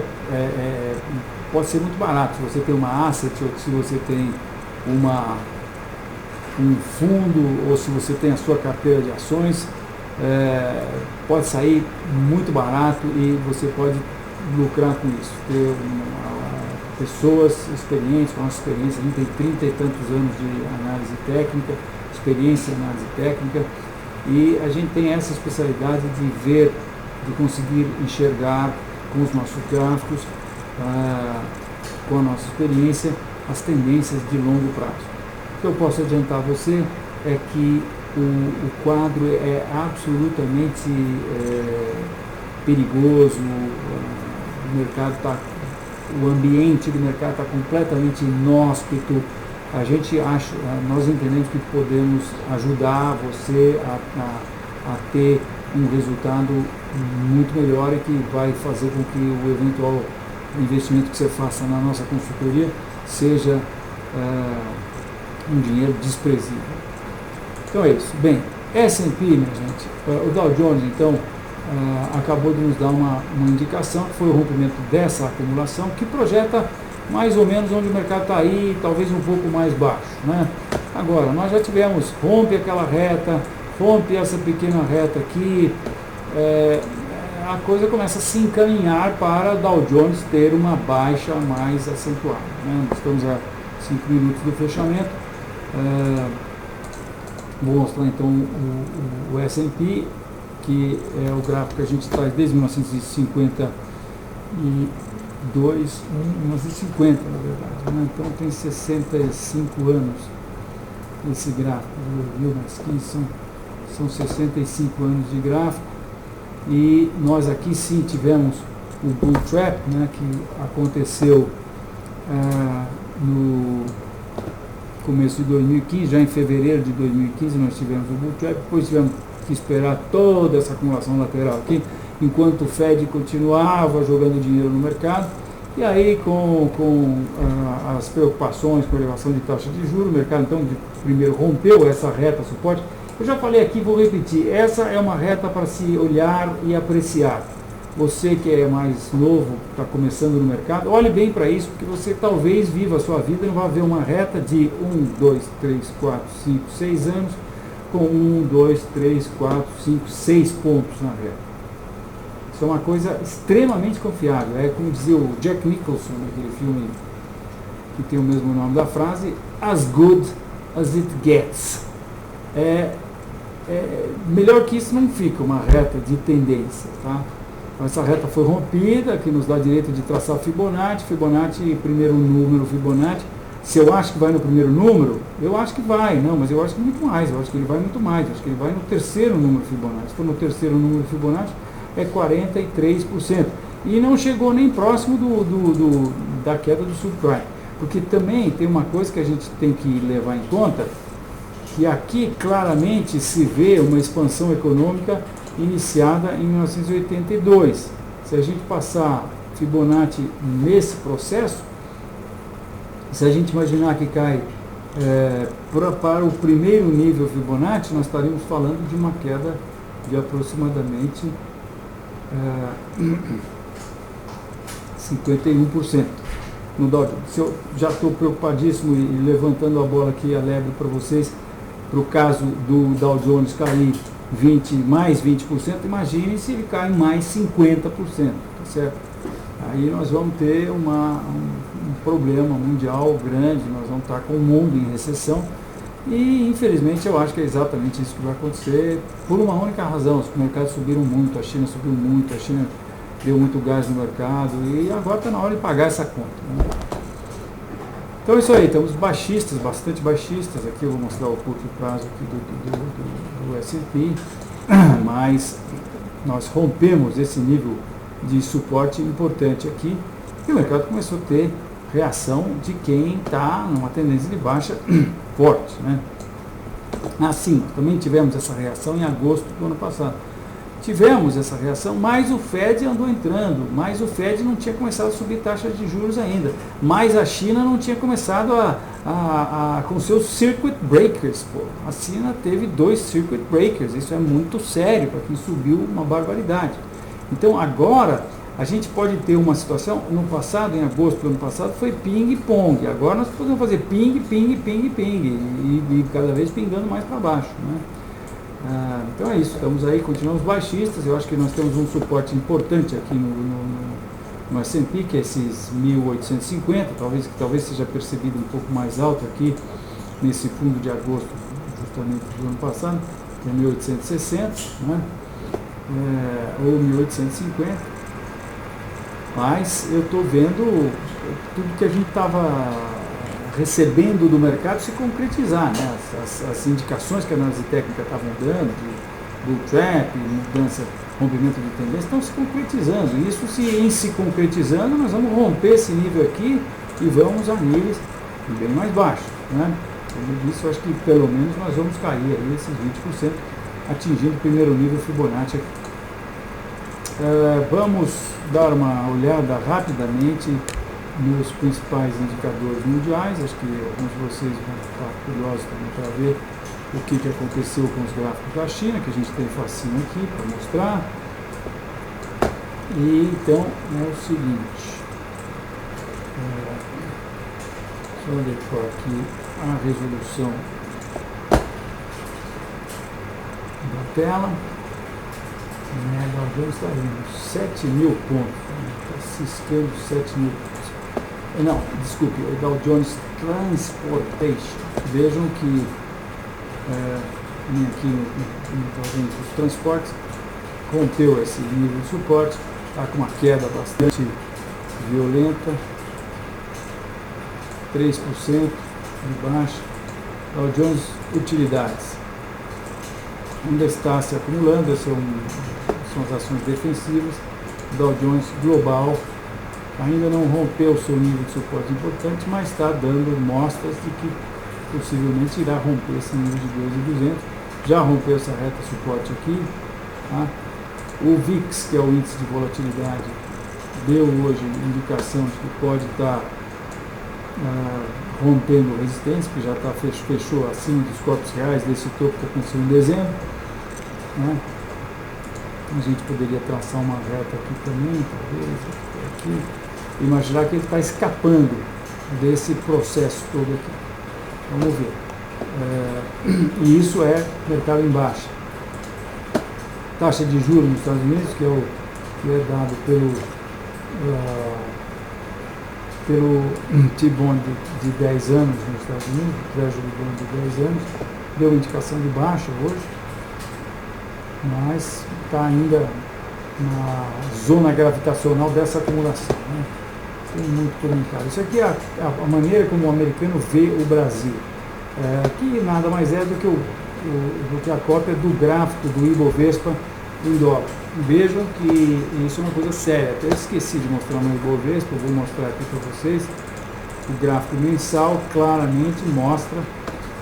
pode ser muito barato. Se você tem uma asset ou se você tem um fundo ou se você tem a sua carteira de ações, pode sair muito barato e você pode lucrar com isso. Ter pessoas experientes, com a nossa experiência, a gente tem 30 e tantos anos de análise técnica, experiência em análise técnica, e a gente tem essa especialidade de ver de conseguir enxergar com os nossos gráficos, com a nossa experiência, as tendências de longo prazo. O que eu posso adiantar a você é que o quadro é absolutamente perigoso, o ambiente do mercado está completamente inóspito. Nós entendemos que podemos ajudar você a ter um resultado muito melhor e que vai fazer com que o eventual investimento que você faça na nossa consultoria seja um dinheiro desprezível. Então é isso. Bem, S&P, minha gente, o Dow Jones, então, acabou de nos dar uma indicação, que foi o rompimento dessa acumulação, que projeta mais ou menos onde o mercado está aí, talvez um pouco mais baixo, né? Agora, nós já tivemos, rompe aquela reta, rompe essa pequena reta aqui, a coisa começa a se encaminhar para Dow Jones ter uma baixa mais acentuada, né? Estamos a 5 minutos do fechamento. Vou mostrar então o S&P, que é o gráfico que a gente traz desde 1950 na verdade, né? Então tem 65 anos esse gráfico, viu? Mas aqui são 65 anos de gráfico, e nós aqui sim tivemos o bull trap, né, que aconteceu no começo de 2015, já em fevereiro de 2015 nós tivemos o bull trap, depois tivemos que esperar toda essa acumulação lateral aqui, enquanto o Fed continuava jogando dinheiro no mercado, e aí com as preocupações com a elevação de taxa de juros, o mercado então primeiro rompeu essa reta suporte. Eu já falei aqui, vou repetir, essa é uma reta para se olhar e apreciar. Você que é mais novo, está começando no mercado, olhe bem para isso, porque você talvez viva a sua vida e não vai ver uma reta de 1, 2, 3, 4, 5, 6 anos, com 1, 2, 3, 4, 5, 6 pontos na reta. Isso é uma coisa extremamente confiável. É como dizia o Jack Nicholson naquele filme que tem o mesmo nome da frase, as good as it gets. Melhor que isso não fica uma reta de tendência, tá? Essa reta foi rompida, que nos dá direito de traçar Fibonacci, primeiro número Fibonacci. Se eu acho que vai no primeiro número, eu acho que vai, não, mas eu acho que muito mais, eu acho que ele vai muito mais, eu acho que ele vai no terceiro número Fibonacci. Se for no terceiro número Fibonacci, é 43%. E não chegou nem próximo da queda do subprime. Porque também tem uma coisa que a gente tem que levar em conta, que aqui claramente se vê uma expansão econômica iniciada em 1982. Se a gente passar Fibonacci nesse processo, se a gente imaginar que cai para o primeiro nível Fibonacci, nós estaríamos falando de uma queda de aproximadamente 51% no Dow Jones. Se eu já estou preocupadíssimo e levantando a bola aqui alegre para vocês, para o caso do Dow Jones cair mais 20%, imagine se ele cai mais 50%, tá certo? Aí nós vamos ter um problema mundial grande, nós vamos estar com o mundo em recessão, e infelizmente eu acho que é exatamente isso que vai acontecer, por uma única razão: os mercados subiram muito, a China subiu muito, a China deu muito gás no mercado, e agora está na hora de pagar essa conta, né? Então é isso aí, estamos baixistas, bastante baixistas. Aqui eu vou mostrar o curto prazo aqui do S&P, mas nós rompemos esse nível de suporte importante aqui, e o mercado começou a ter reação de quem está numa tendência de baixa forte, né? Assim, também tivemos essa reação em agosto do ano passado. Tivemos essa reação, mas o Fed andou entrando, mas o Fed não tinha começado a subir taxas de juros ainda, mas a China não tinha começado com seus circuit breakers. Pô. A China teve 2 circuit breakers, isso é muito sério para quem subiu uma barbaridade. Então agora a gente pode ter uma situação, no passado, em agosto do ano passado, foi ping-pong, agora nós podemos fazer ping, e cada vez pingando mais para baixo, né? Então é isso, estamos aí, continuamos baixistas. Eu acho que nós temos um suporte importante aqui no S&P, que é esses 1850, talvez seja percebido um pouco mais alto aqui nesse fundo de agosto justamente do ano passado, que é 1860, né? ou 1850, mas eu estou vendo tudo que a gente estava recebendo do mercado se concretizar, né? As indicações que a análise técnica estavam dando, de bull trap, mudança, rompimento de tendência, estão se concretizando. Isso em se concretizando, nós vamos romper esse nível aqui e vamos a níveis bem mais baixos, né? Como eu disse, eu acho que pelo menos nós vamos cair aí esses 20%, atingindo o primeiro nível Fibonacci aqui. Vamos dar uma olhada rapidamente nos principais indicadores mundiais. Acho que alguns de vocês vão estar curiosos também para ver o que aconteceu com os gráficos da China, que a gente tem facinho aqui para mostrar. E então é o seguinte, deixa eu adequar aqui a resolução da tela. O Dow Jones está indo 7.000 pontos, está ciscando 7.000 pontos. Não, desculpe, o Dow Jones Transportation. Vejam que aqui no os transportes rompeu esse nível de suporte, está com uma queda bastante violenta, 3% de baixa. Dow Jones Utilidades ainda está se acumulando, são as ações defensivas. Dow Jones Global ainda não rompeu o seu nível de suporte importante, mas está dando mostras de que possivelmente irá romper esse nível de 2.200. Já rompeu essa reta suporte aqui, tá? O VIX, que é o índice de volatilidade, deu hoje indicação de que pode estar rompendo resistência, que já fechou acima dos corpos reais desse topo que aconteceu em dezembro, né? A gente poderia traçar uma reta aqui também, talvez, aqui, imaginar que ele está escapando desse processo todo aqui. Vamos ver. E isso é mercado em baixa. Taxa de juros nos Estados Unidos, que é dado pelo T-Bond de 10 anos nos Estados Unidos, o Treasury Bond de 10 anos, deu indicação de baixa hoje, mas está ainda na zona gravitacional dessa acumulação, né? Tem muito comentário. Isso aqui é a maneira como o americano vê o Brasil, que nada mais é do que a cópia do gráfico do Ibovespa em dólar. Vejam que isso é uma coisa séria. Até esqueci de mostrar no Ibovespa, vou mostrar aqui para vocês. O gráfico mensal claramente mostra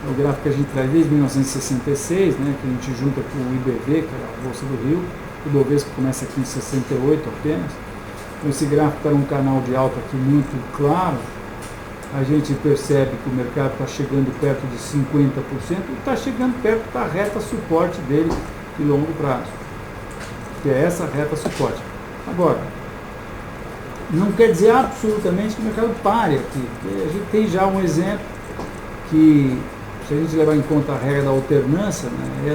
o gráfico que a gente traz desde 1966, né, que a gente junta com o IBV, que é a Bolsa do Rio. O Ibovespa começa aqui em 68 apenas. Então esse gráfico está num canal de alta aqui muito claro. A gente percebe que o mercado está chegando perto de 50% e está chegando perto da reta suporte dele de longo prazo, que é essa reta suporte. Agora, não quer dizer absolutamente que o mercado pare aqui, porque a gente tem já um exemplo que, se a gente levar em conta a regra da alternância, né,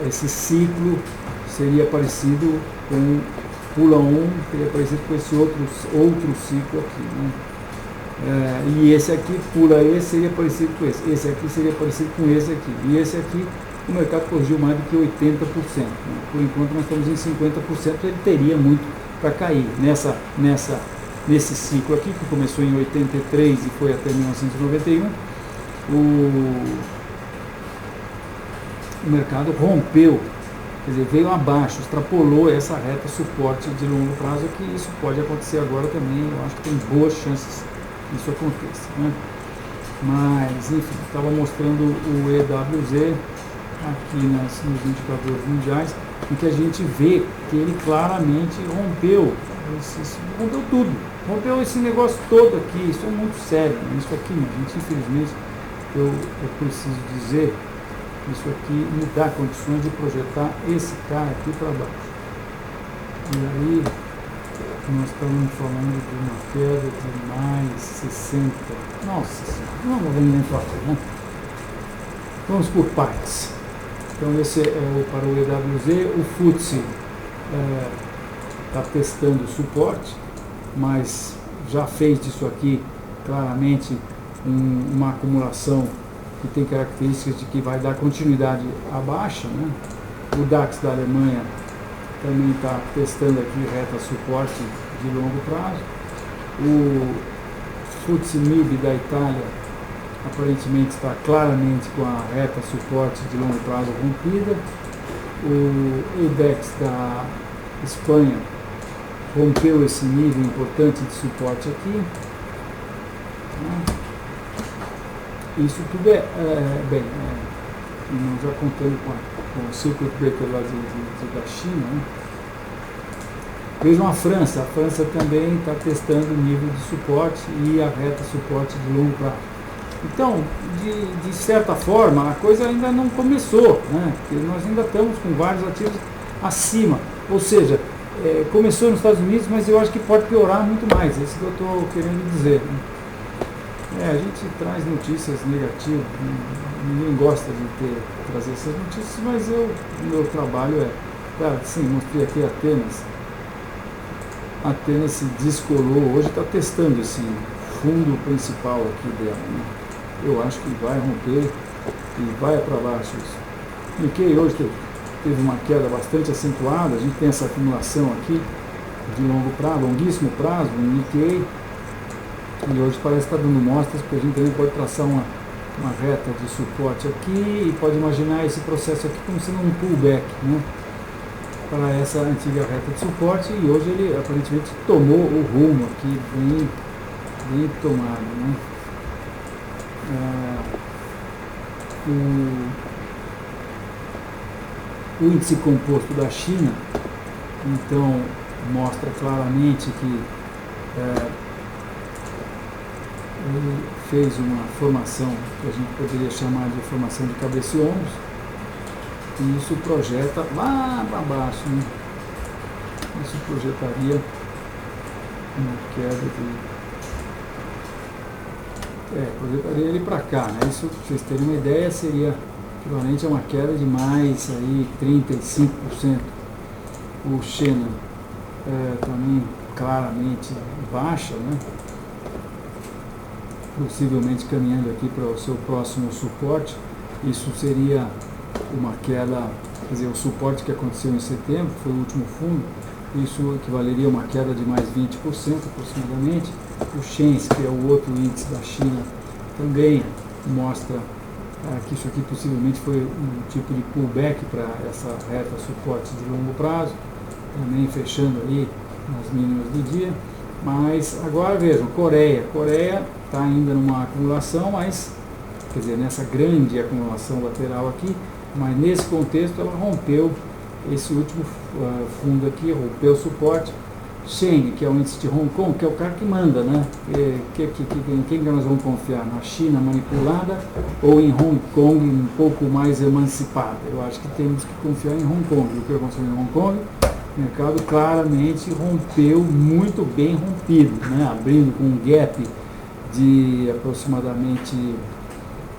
esse ciclo seria parecido com pula 1, seria parecido com esse outro ciclo aqui, né? E esse aqui pula esse, seria parecido com esse aqui seria parecido com esse aqui, e esse aqui o mercado corrigiu mais do que 80%, né? Por enquanto nós estamos em 50%, ele teria muito para cair nesse ciclo aqui, que começou em 83 e foi até 1991, o mercado rompeu, quer dizer, veio abaixo, extrapolou essa reta suporte de longo prazo, que isso pode acontecer agora também. Eu acho que tem boas chances que isso aconteça, né? Mas, enfim, estava mostrando o EWZ aqui nos indicadores mundiais, em que a gente vê que ele claramente rompeu tudo, rompeu esse negócio todo aqui. Isso é muito sério, né? Isso aqui, gente, infelizmente, eu preciso dizer, isso aqui me dá condições de projetar esse cara aqui para baixo. E aí, nós estamos falando de uma queda de mais 60. Nossa Senhora, não vamos nem falar, né? Vamos por partes. Então, esse é para o EWZ. O FTSE está testando suporte, mas já fez disso aqui claramente uma acumulação que tem características de que vai dar continuidade à baixa, né? O DAX da Alemanha também está testando aqui reta suporte de longo prazo. O FTSE MIB da Itália aparentemente está claramente com a reta suporte de longo prazo rompida. O IBEX da Espanha rompeu esse nível importante de suporte aqui. Isso tudo nós já contando com o circuit breaker lá da China, né? Vejam a França também está testando o nível de suporte e a reta suporte de longo prazo. Então, de certa forma, a coisa ainda não começou, né? Porque nós ainda estamos com vários ativos acima, ou seja, começou nos Estados Unidos, mas eu acho que pode piorar muito mais, é isso que eu estou querendo dizer, né? A gente traz notícias negativas, ninguém gosta de trazer essas notícias, mas o meu trabalho sim, mostrei aqui Atenas se descolou, hoje está testando esse fundo principal aqui dela, né? Eu acho que vai romper e vai para baixo isso. Nikkei hoje teve uma queda bastante acentuada, a gente tem essa acumulação aqui de longo prazo, longuíssimo prazo, no Nikkei, e hoje parece estar dando mostras, porque a gente também pode traçar uma reta de suporte aqui e pode imaginar esse processo aqui como sendo um pullback, né, para essa antiga reta de suporte, e hoje ele aparentemente tomou o rumo aqui bem tomado, né. O índice composto da China, então, mostra claramente que ele fez uma formação que a gente poderia chamar de formação de cabeça e ombros, e isso projeta lá para baixo, né? Isso projetaria uma queda projetaria ele para cá, né? Isso, para vocês terem uma ideia, seria equivalente a uma queda de mais aí 35%. O China também claramente baixa, né? Possivelmente caminhando aqui para o seu próximo suporte. Isso seria uma queda, quer dizer, o suporte que aconteceu em setembro, foi o último fundo, isso equivaleria a uma queda de mais 20% aproximadamente. O Shens, que é o outro índice da China, também mostra que isso aqui possivelmente foi um tipo de pullback para essa reta suporte de longo prazo, também fechando ali nas mínimas do dia. Mas agora vejam, Coreia está ainda numa acumulação, mas, quer dizer, nessa grande acumulação lateral aqui, mas nesse contexto ela rompeu esse último fundo aqui, rompeu o suporte. Sheng, que é o índice de Hong Kong, que é o cara que manda, né? Em quem nós vamos confiar? Na China manipulada ou em Hong Kong um pouco mais emancipada? Eu acho que temos que confiar em Hong Kong. O que aconteceu em Hong Kong? O mercado claramente rompeu, muito bem rompido, né? Abrindo com um gap de aproximadamente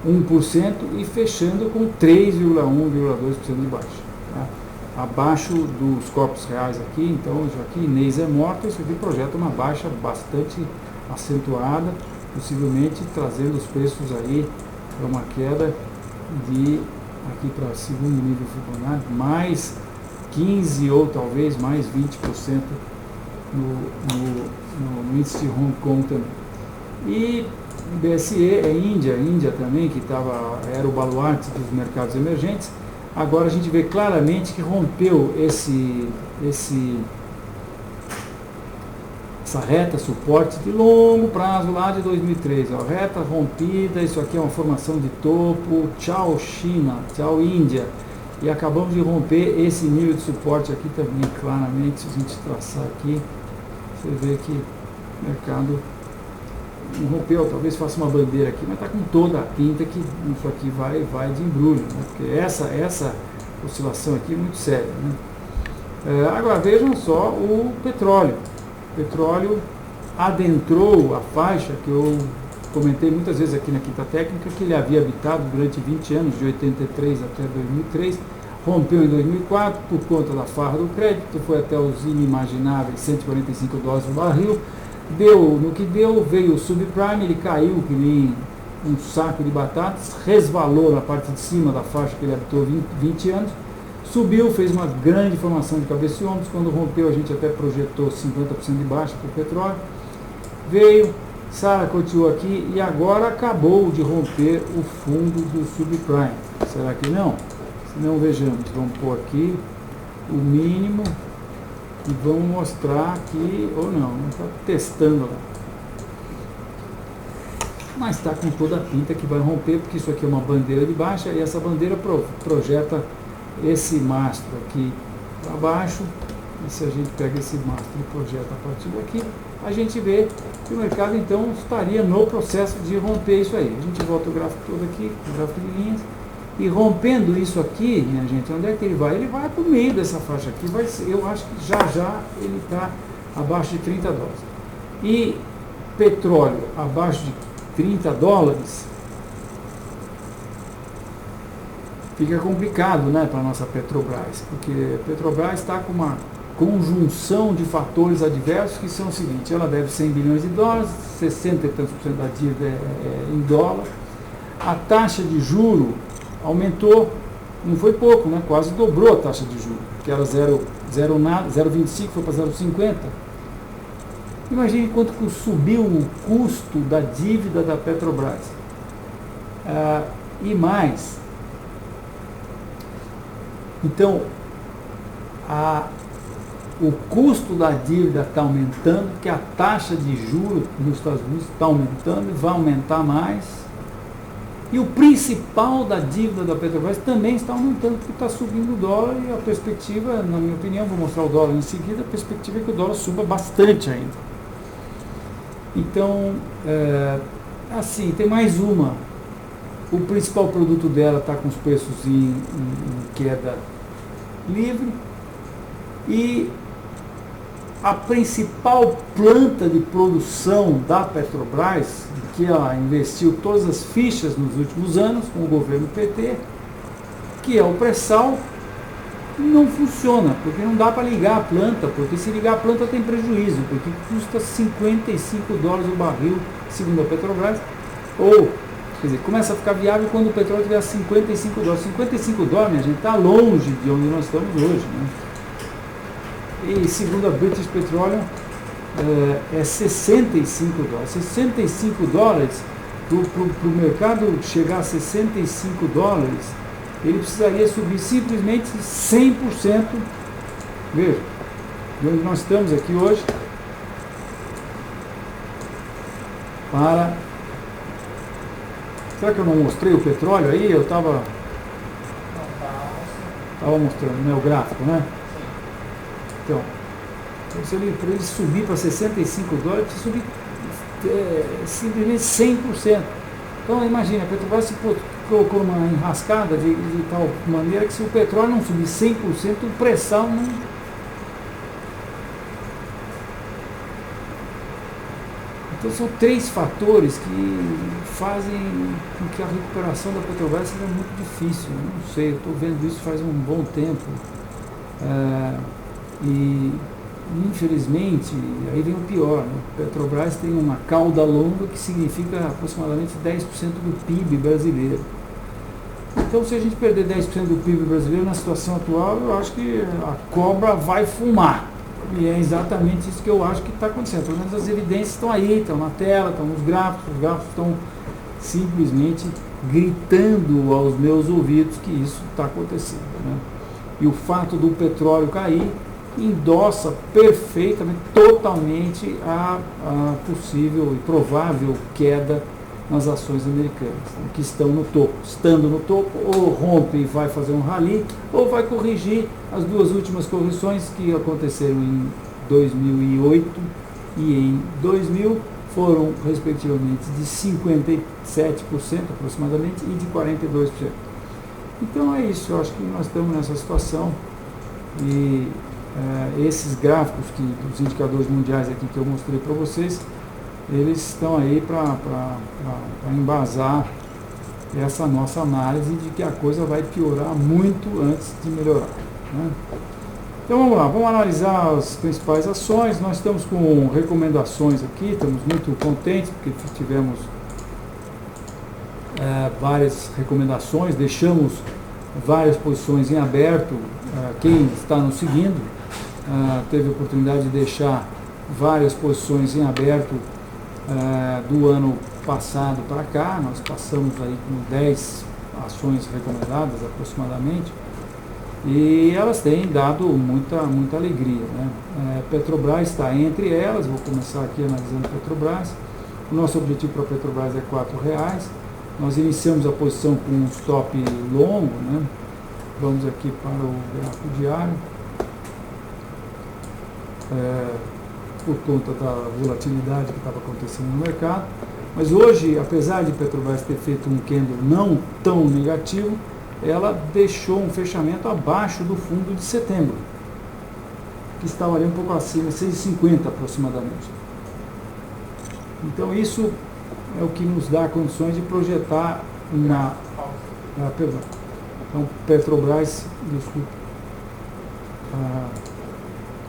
1% e fechando com 3,1%, 2% de baixa. Tá? Abaixo dos corpos reais aqui, então já que Inês é morta, isso aqui projeta uma baixa bastante acentuada, possivelmente trazendo os preços aí para uma queda de, aqui para segundo nível Fibonacci, mais 15% ou talvez mais 20% no índice de Hong Kong também. E BSE é Índia também, que era o baluarte dos mercados emergentes. Agora a gente vê claramente que rompeu essa reta suporte de longo prazo lá de 2013. Ó, reta rompida, isso aqui é uma formação de topo, tchau China, tchau Índia. E acabamos de romper esse nível de suporte aqui também, claramente, se a gente traçar aqui, você vê que o mercado não rompeu, talvez faça uma bandeira aqui, mas está com toda a pinta que isso aqui vai de embrulho, né? Porque essa oscilação aqui é muito séria, né? Agora vejam só o petróleo. O petróleo adentrou a faixa que eu comentei muitas vezes aqui na Quinta Técnica, que ele havia habitado durante 20 anos, de 83 até 2003, rompeu em 2004 por conta da farra do crédito, foi até os inimagináveis $145 o barril, deu no que deu, veio o subprime, ele caiu que nem um saco de batatas, resvalou na parte de cima da faixa que ele habitou 20 anos, Subiu, fez uma grande formação de cabeça e ombros, quando rompeu a gente até projetou 50% de baixa para o petróleo, veio, saracoteou aqui e agora acabou de romper o fundo do subprime. Será que não? Se não, vejamos, vamos pôr aqui o mínimo e vamos mostrar aqui, ou não está testando lá. Mas está com toda a pinta que vai romper, porque isso aqui é uma bandeira de baixa e essa bandeira projeta esse mastro aqui para baixo. E se a gente pega esse mastro e projeta a partir daqui, a gente vê que o mercado então estaria no processo de romper isso aí. A gente volta o gráfico todo aqui, o gráfico de linhas, e rompendo isso aqui, minha gente, onde é que ele vai? Ele vai para o meio dessa faixa aqui, vai ser, eu acho que já ele está abaixo de 30 dólares. E petróleo abaixo de 30 dólares, fica complicado, né, para a nossa Petrobras, porque a Petrobras está com uma conjunção de fatores adversos que são o seguinte: ela deve 100 bilhões de dólares, 60 e tantos por cento da dívida é em dólar, a taxa de juro aumentou, não foi pouco, né, quase dobrou a taxa de juro, que era 0,25 foi para 0,50. Imagine quanto subiu o custo da dívida da Petrobras. E mais, então, o custo da dívida está aumentando, porque a taxa de juros nos Estados Unidos está aumentando e vai aumentar mais. E o principal da dívida da Petrobras também está aumentando, porque está subindo o dólar e a perspectiva, na minha opinião, vou mostrar o dólar em seguida, a perspectiva é que o dólar suba bastante ainda. Então, assim, tem mais uma. O principal produto dela está com os preços em queda livre e a principal planta de produção da Petrobras, que ela investiu todas as fichas nos últimos anos com o governo PT, que é o pré-sal, não funciona, porque não dá para ligar a planta, porque se ligar a planta tem prejuízo, porque custa 55 dólares o barril, segundo a Petrobras, ou, quer dizer, começa a ficar viável quando o petróleo tiver 55 dólares. 55 dólares, minha gente, está longe de onde nós estamos hoje, né? E segundo a British Petroleum, é 65 dólares. 65 dólares, para o mercado chegar a 65 dólares, ele precisaria subir simplesmente 100%, veja, de onde nós estamos aqui hoje, para... Será que eu não mostrei o petróleo aí? Eu estava mostrando, né, o gráfico, né? Então, para ele subir para 65 dólares, precisa subir simplesmente 100%. Então, imagina, a Petrobras se colocou numa enrascada de tal maneira que se o petróleo não subir 100%, o pré-sal não... Então, são três fatores que fazem com que a recuperação da Petrobras seja muito difícil. Eu não sei, eu estou vendo isso faz um bom tempo. E, infelizmente, aí vem o pior, né? A Petrobras tem uma cauda longa que significa aproximadamente 10% do PIB brasileiro. Então, se a gente perder 10% do PIB brasileiro na situação atual, eu acho que a cobra vai fumar. E é exatamente isso que eu acho que está acontecendo. Pelo menos as evidências estão aí, estão na tela, estão nos gráficos, os gráficos estão simplesmente gritando aos meus ouvidos que isso está acontecendo, né? E o fato do petróleo cair endossa perfeitamente, totalmente a possível e provável queda nas ações americanas, né, que estão no topo. Estando no topo, ou rompe e vai fazer um rally, ou vai corrigir as duas últimas correções que aconteceram em 2008 e em 2000, foram respectivamente de 57% aproximadamente e de 42%. Então é isso, eu acho que nós estamos nessa situação e esses gráficos dos indicadores mundiais aqui que eu mostrei para vocês, eles estão aí para embasar essa nossa análise de que a coisa vai piorar muito antes de melhorar, né? Então vamos lá, vamos analisar as principais ações. Nós estamos com recomendações aqui, estamos muito contentes porque tivemos várias recomendações, deixamos várias posições em aberto. Quem está nos seguindo teve a oportunidade de deixar várias posições em aberto do ano passado para cá. Nós passamos aí com 10 ações recomendadas aproximadamente, e elas têm dado muita alegria, né? Petrobras está entre elas. Vou começar aqui analisando Petrobras. O nosso objetivo para a Petrobras é R$4. Nós iniciamos a posição com um stop longo, né? Vamos aqui para o gráfico diário. Por conta da volatilidade que estava acontecendo no mercado. Mas hoje, apesar de Petrobras ter feito um candle não tão negativo, ela deixou um fechamento abaixo do fundo de setembro, que estava ali um pouco acima, 6,50 aproximadamente. Então isso é o que nos dá condições de projetar perdão. Então Petrobras, desculpa,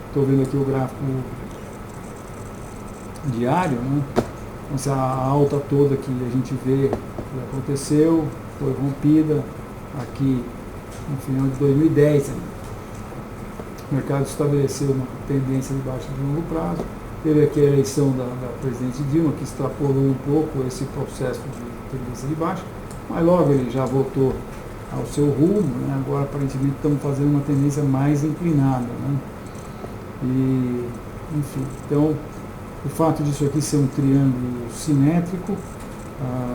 estou vendo aqui o gráfico diário, né? Essa alta toda que a gente vê que aconteceu, foi rompida aqui no final de 2010. O mercado estabeleceu uma tendência de baixa de longo prazo. Teve aqui a eleição da presidente Dilma, que extrapolou um pouco esse processo de tendência de baixa, mas logo ele já voltou ao seu rumo, né? Agora aparentemente estamos fazendo uma tendência mais inclinada, né? E, enfim, então o fato disso aqui ser um triângulo simétrico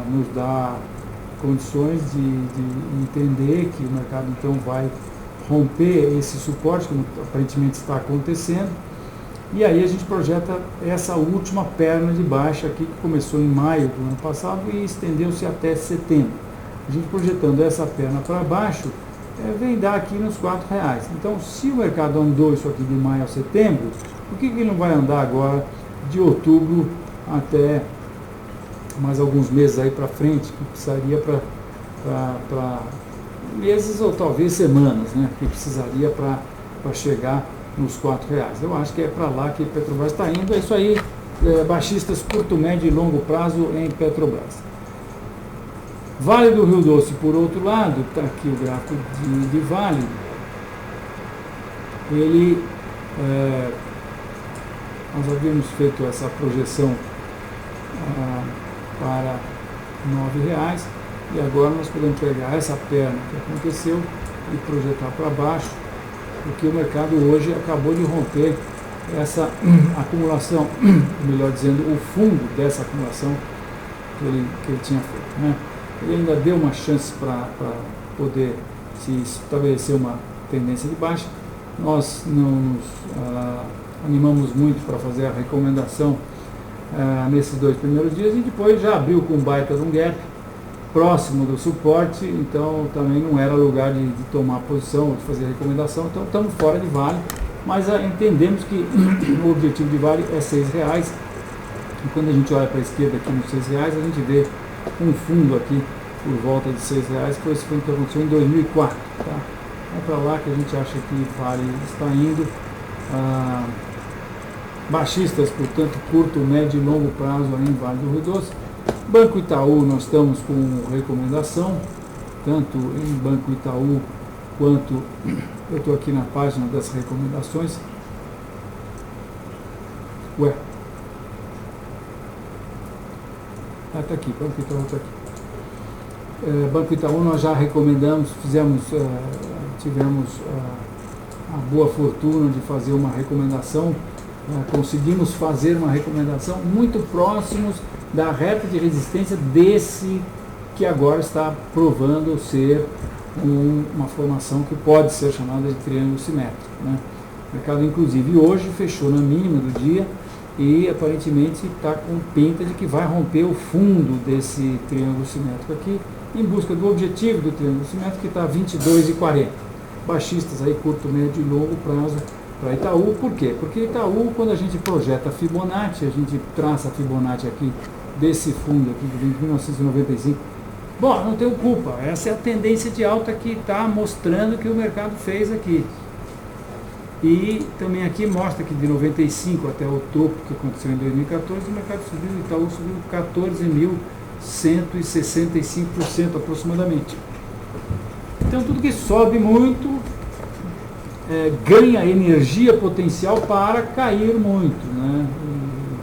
nos dá condições de entender que o mercado então vai romper esse suporte, que aparentemente está acontecendo, e aí a gente projeta essa última perna de baixa aqui, que começou em maio do ano passado e estendeu-se até setembro. A gente projetando essa perna para baixo, vem dar aqui nos R$4. Então, se o mercado andou isso aqui de maio a setembro, por que ele não vai andar agora de outubro até mais alguns meses aí para frente, que precisaria para meses ou talvez semanas, né? Que precisaria para chegar nos R$4. Eu acho que é para lá que Petrobras está indo. É isso aí, baixistas curto, médio e longo prazo em Petrobras. Vale do Rio Doce, por outro lado, está aqui o gráfico de Vale. Ele, nós havíamos feito essa projeção para R$9, e agora nós podemos pegar essa perna que aconteceu e projetar para baixo, porque o mercado hoje acabou de romper essa acumulação, melhor dizendo, o fundo dessa acumulação que ele tinha feito, né? Ele ainda deu uma chance para poder se estabelecer uma tendência de baixa. Nós não nos animamos muito para fazer a recomendação nesses 2 primeiros dias, e depois já abriu com um baita de um gap próximo do suporte, então também não era lugar de tomar posição, de fazer recomendação. Então estamos fora de Vale, mas entendemos que o objetivo de Vale é R$6, e quando a gente olha para a esquerda aqui nos R$6, a gente vê um fundo aqui por volta de R$6, que foi esse fundo que aconteceu em 2004, tá? É para lá que a gente acha que Vale está indo. Baixistas, portanto, curto, médio e longo prazo aí em Vale do Rio Doce. Banco Itaú, nós estamos com recomendação, tanto em Banco Itaú quanto, eu estou aqui na página das recomendações. Está aqui, Banco Itaú está aqui. Banco Itaú nós já recomendamos, tivemos a boa fortuna de fazer uma recomendação, conseguimos fazer uma recomendação muito próximos da reta de resistência desse que agora está provando ser uma formação que pode ser chamada de triângulo simétrico, né? O mercado, inclusive, hoje fechou na mínima do dia e aparentemente está com pinta de que vai romper o fundo desse triângulo simétrico aqui, em busca do objetivo do triângulo simétrico, que está 22,40. Baixistas aí, curto, médio e longo prazo para Itaú. Por quê? Porque Itaú, quando a gente projeta a Fibonacci, a gente traça a Fibonacci aqui desse fundo aqui de 1995. Bom, não tenho culpa, essa é a tendência de alta que está mostrando que o mercado fez aqui. E também aqui mostra que de 95 até o topo que aconteceu em 2014, o mercado subiu, o Itaú subiu 14.165% aproximadamente. Então tudo que sobe muito ganha energia potencial para cair muito, né?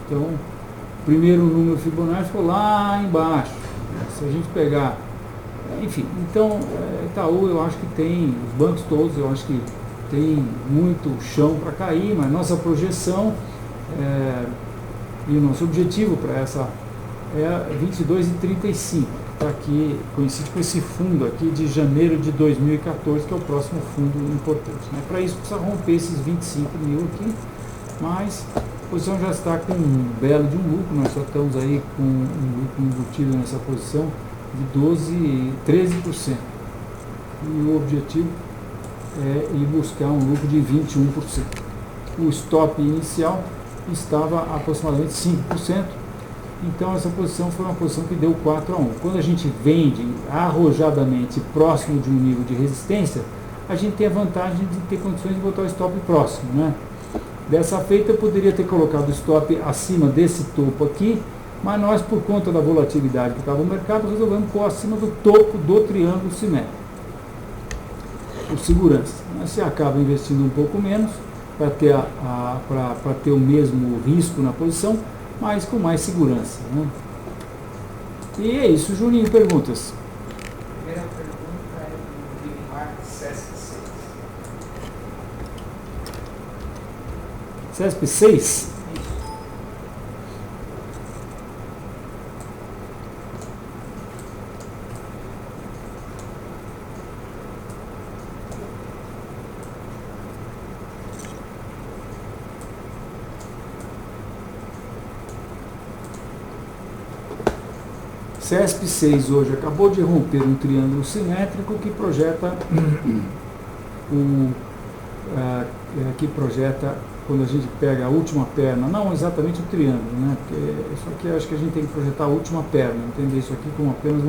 Então, o primeiro número Fibonacci ficou lá embaixo. Se a gente pegar, enfim, então Itaú eu acho que tem, os bancos todos eu acho que tem muito chão para cair, mas nossa projeção e o nosso objetivo para essa é 22,35. Está aqui, coincide com esse fundo aqui de janeiro de 2014, que é o próximo fundo importante, né? Para isso precisa romper esses 25 mil aqui, mas a posição já está com um belo de um lucro, nós só estamos aí com um lucro embutido nessa posição de 13%. E o objetivo é ir buscar um lucro de 21%. O stop inicial estava aproximadamente 5%. Então essa posição foi uma posição que deu 4-1. Quando a gente vende arrojadamente próximo de um nível de resistência, a gente tem a vantagem de ter condições de botar o stop próximo, né? Dessa feita eu poderia ter colocado o stop acima desse topo aqui, mas nós, por conta da volatilidade que estava no mercado, resolvemos pôr acima do topo do triângulo simétrico, por segurança. Mas você acaba investindo um pouco menos para ter, para ter o mesmo risco na posição, mas com mais segurança, né? E é isso. Juninho, perguntas? Primeira pergunta é do Guilherme CESP 6. CESP 6? CESP 6 hoje acabou de romper um triângulo simétrico que projeta quando a gente pega a última perna, não exatamente o triângulo, né? Porque isso aqui acho que a gente tem que projetar a última perna, entender isso aqui como apenas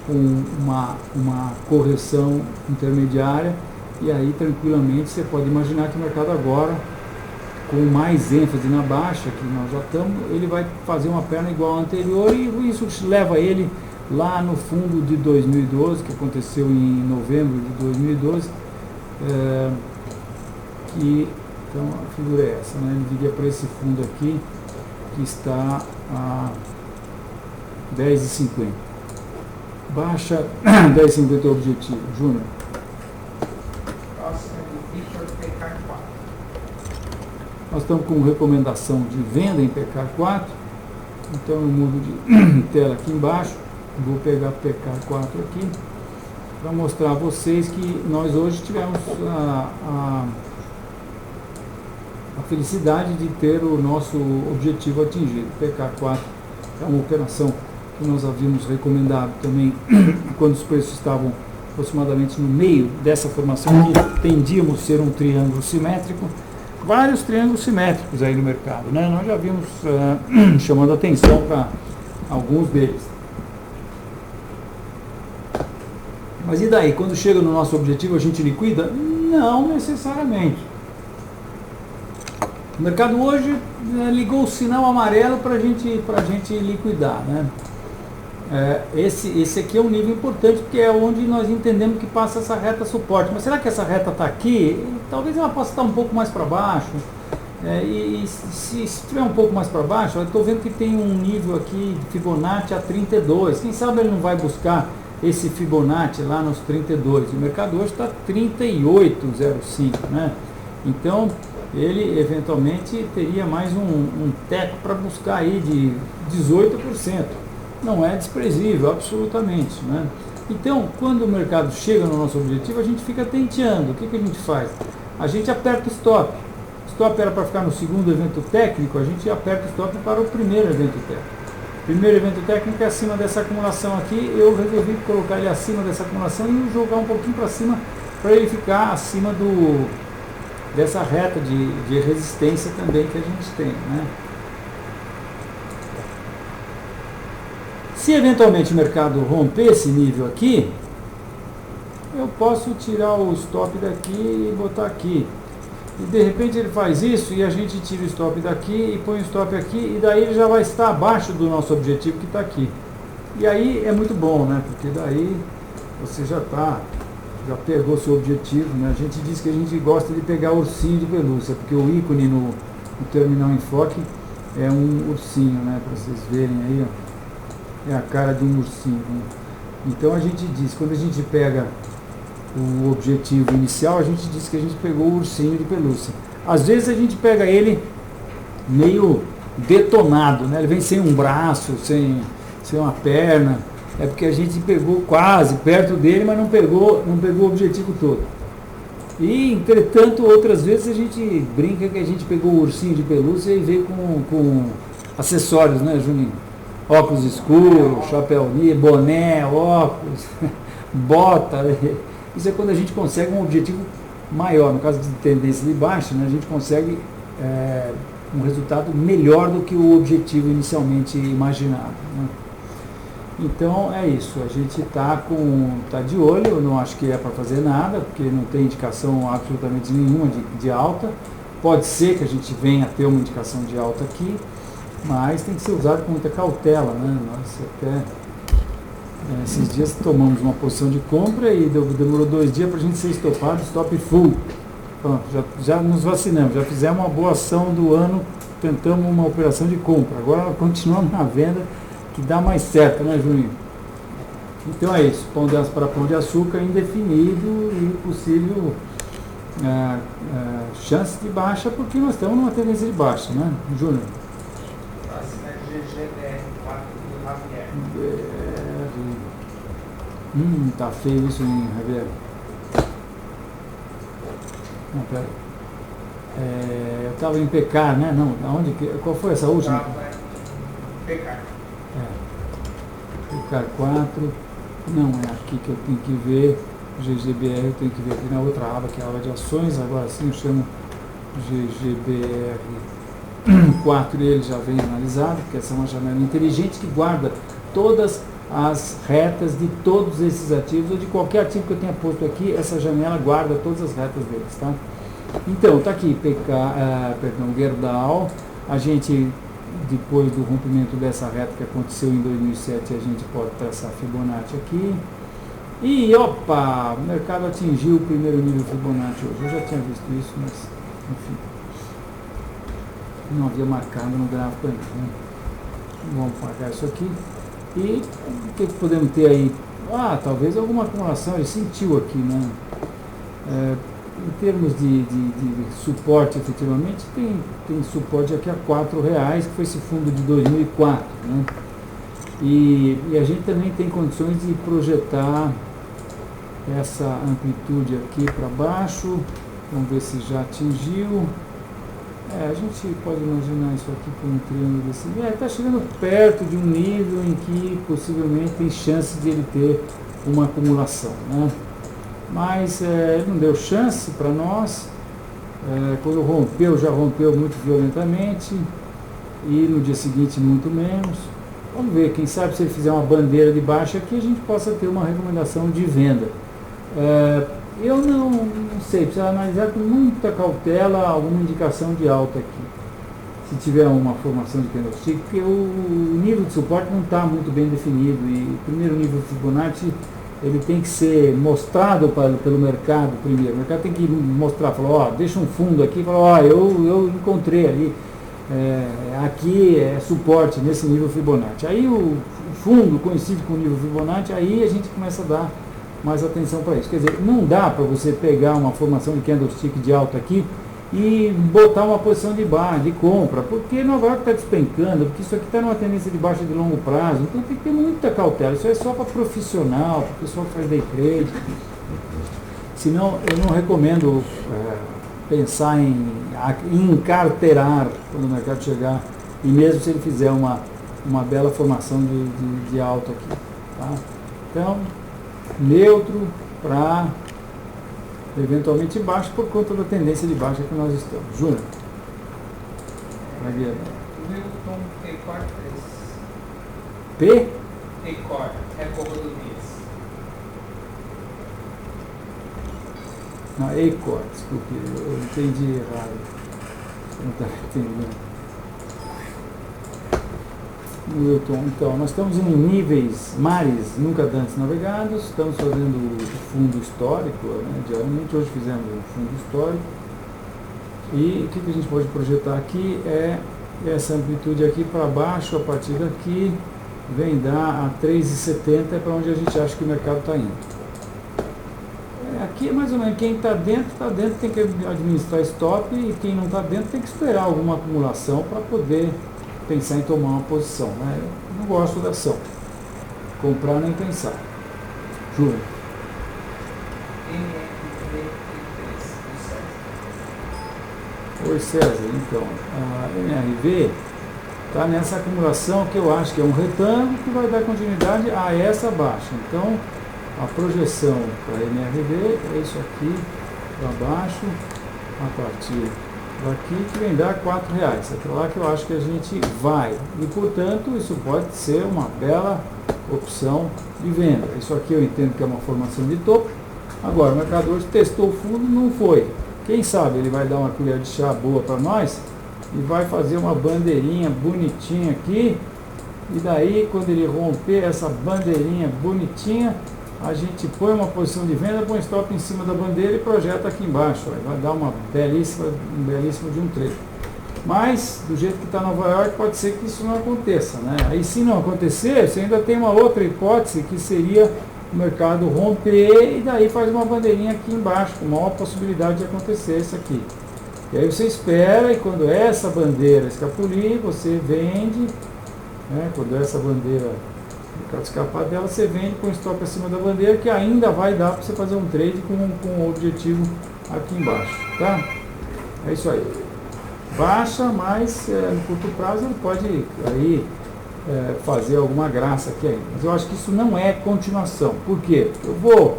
uma correção intermediária, e aí tranquilamente você pode imaginar que o mercado agora, com mais ênfase na baixa, que nós já estamos, ele vai fazer uma perna igual à anterior, e isso leva ele lá no fundo de 2012, que aconteceu em novembro de 2012, então a figura é essa, né? Ele viria para esse fundo aqui, que está a 10,50. Baixa 10,50 é o objetivo. Júnior. Próximo é do Victor PK4. Nós estamos com recomendação de venda em PK4, então eu mudo de tela aqui embaixo, vou pegar PK4 aqui, para mostrar a vocês que nós hoje tivemos a felicidade de ter o nosso objetivo atingido. PK4 é uma operação que nós havíamos recomendado também quando os preços estavam aproximadamente no meio dessa formação, que tendíamos a ser um triângulo simétrico. Vários triângulos simétricos aí no mercado, né? Nós já vimos chamando atenção para alguns deles. Mas e daí? Quando chega no nosso objetivo, a gente liquida? Não necessariamente. O mercado hoje ligou o sinal amarelo para a gente liquidar, né? Esse aqui é um nível importante, porque é onde nós entendemos que passa essa reta suporte. Mas será que essa reta está aqui? Talvez ela possa estar um pouco mais para baixo. E se estiver um pouco mais para baixo, eu estou vendo que tem um nível aqui de Fibonacci a 32. Quem sabe ele não vai buscar esse Fibonacci lá nos 32. O mercado hoje está 38,05, né? Então ele eventualmente teria mais um teco para buscar aí de 18%. Não é desprezível, absolutamente, né? Então, quando o mercado chega no nosso objetivo, a gente fica tenteando. O que a gente faz? A gente aperta o stop. O stop era para ficar no segundo evento técnico, a gente aperta o stop para o primeiro evento técnico. Primeiro evento técnico é acima dessa acumulação aqui, eu resolvi colocar ele acima dessa acumulação e jogar um pouquinho para cima, para ele ficar acima dessa reta de resistência também que a gente tem, né? Se eventualmente o mercado romper esse nível aqui, eu posso tirar o stop daqui e botar aqui. E de repente ele faz isso e a gente tira o stop daqui e põe o stop aqui, e daí ele já vai estar abaixo do nosso objetivo que está aqui. E aí é muito bom, né? Porque daí você já está já pegou seu objetivo, né? A gente diz que a gente gosta de pegar ursinho de pelúcia, porque o ícone no terminal enfoque é um ursinho, né? Para vocês verem aí, ó, é a cara de um ursinho, né? Então a gente diz, quando a gente pega o objetivo inicial, a gente diz que a gente pegou o ursinho de pelúcia. Às vezes a gente pega ele meio detonado, né? Ele vem sem um braço, sem uma perna, é porque a gente pegou quase perto dele, mas não pegou o objetivo todo. E, entretanto, outras vezes a gente brinca que a gente pegou o ursinho de pelúcia e veio com acessórios, né, Juninho? Óculos escuros, chapéu, boné, óculos, bota. Isso é quando a gente consegue um objetivo maior. No caso de tendência de baixa, né, a gente consegue um resultado melhor do que o objetivo inicialmente imaginado, né? Então é isso, a gente tá de olho, eu não acho que é para fazer nada, porque não tem indicação absolutamente nenhuma de alta. Pode ser que a gente venha a ter uma indicação de alta aqui, mas tem que ser usado com muita cautela, né? Nós até esses dias tomamos uma posição de compra e demorou 2 dias para a gente ser estopado, stop full. Pronto, já nos vacinamos, já fizemos uma boa ação do ano, tentamos uma operação de compra, agora continuamos na venda, que dá mais certo, né, Juninho? Então é isso, para pão de açúcar indefinido e possível chance de baixa, porque nós estamos numa tendência de baixa, né, Júnior? GGBR 4 do Javier. Tá feio isso, hein, Javier? Não, pera. Eu estava em PK, né? Não, qual foi essa última? PK. PK 4. Não, é aqui que eu tenho que ver. GGBR eu tenho que ver aqui na outra aba, que é a aba de ações. Agora sim eu chamo GGBR 4 e ele já vem analisado, porque essa é uma janela inteligente que guarda todas as retas de todos esses ativos, ou de qualquer ativo que eu tenha posto aqui, essa janela guarda todas as retas deles, tá? Então, tá aqui, Gerdau, a gente, depois do rompimento dessa reta que aconteceu em 2007, a gente pode traçar Fibonacci aqui, e opa, o mercado atingiu o primeiro nível Fibonacci hoje, eu já tinha visto isso, mas, enfim, não havia marcado no gráfico ainda, né? Vamos marcar isso aqui. E o que podemos ter aí? Talvez alguma acumulação, ele sentiu aqui, né? Em termos de suporte, efetivamente, tem suporte aqui a R$4, que foi esse fundo de 2004, né? E a gente também tem condições de projetar essa amplitude aqui para baixo. Vamos ver se já atingiu. A gente pode imaginar isso aqui como um triângulo desse. Está chegando perto de um nível em que possivelmente tem chance de ele ter uma acumulação, né? Mas ele não deu chance para nós. Quando rompeu, já rompeu muito violentamente, e no dia seguinte muito menos. Vamos ver, quem sabe se ele fizer uma bandeira de baixa aqui, a gente possa ter uma recomendação de venda. Eu não sei, precisa analisar com muita cautela alguma indicação de alta aqui. Se tiver uma formação de candlestick, porque o nível de suporte não está muito bem definido, e o primeiro nível Fibonacci ele tem que ser mostrado pelo mercado primeiro. O mercado tem que mostrar, falar, deixa um fundo aqui, falar, eu encontrei ali, aqui é suporte nesse nível Fibonacci. Aí o fundo coincide com o nível Fibonacci, aí a gente começa a dar mais atenção para isso. Quer dizer, não dá para você pegar uma formação de candlestick de alta aqui e botar uma posição de compra, porque Nova York está despencando, porque isso aqui está numa tendência de baixa de longo prazo, então tem que ter muita cautela. Isso é só para profissional, para o pessoal que faz day trade. Senão, eu não recomendo pensar em encarteirar quando o mercado chegar, e mesmo se ele fizer uma bela formação de alta aqui, tá? Então, neutro para eventualmente baixo por conta da tendência de baixa que nós estamos. Júnior. Newton T-Core 3. P? T-Core, é Corro do Dias. Não, E-Core, desculpe, eu entendi errado. Eu não estava entendendo. Wilton, então, nós estamos em níveis, mares nunca antes navegados, estamos fazendo o fundo histórico, né, diariamente, hoje fizemos o fundo histórico, e o que a gente pode projetar aqui é essa amplitude aqui para baixo, a partir daqui, vem dar a 3,70, é para onde a gente acha que o mercado está indo. Aqui é mais ou menos, quem está dentro, tem que administrar stop, e quem não está dentro tem que esperar alguma acumulação para poder pensar em tomar uma posição, né? Eu não gosto da ação. Comprar nem pensar. Juro. Oi César, então, a MRV está nessa acumulação que eu acho que é um retângulo que vai dar continuidade a essa baixa. Então, a projeção para a MRV é isso aqui para baixo, a partir daqui que vem dar R$4. É lá que eu acho que a gente vai. E, portanto, isso pode ser uma bela opção de venda. Isso aqui eu entendo que é uma formação de topo. Agora, o mercado hoje testou o fundo, não foi. Quem sabe ele vai dar uma colher de chá boa para nós e vai fazer uma bandeirinha bonitinha aqui. E daí, quando ele romper essa bandeirinha bonitinha, a gente põe uma posição de venda, põe stop em cima da bandeira e projeta aqui embaixo. Vai dar um belíssimo de um trade. Mas, do jeito que está Nova York, pode ser que isso não aconteça, né? Aí, se não acontecer, você ainda tem uma outra hipótese, que seria o mercado romper e daí faz uma bandeirinha aqui embaixo, com maior possibilidade de acontecer isso aqui. E aí você espera, e quando essa bandeira escapulir, você vende, né? Quando essa bandeira escapar dela, você vende com stop acima da bandeira, que ainda vai dar para você fazer um trade com o objetivo aqui embaixo, tá? É isso aí. Baixa, mas no curto prazo ele pode aí fazer alguma graça aqui ainda. Mas eu acho que isso não é continuação. Por quê? Eu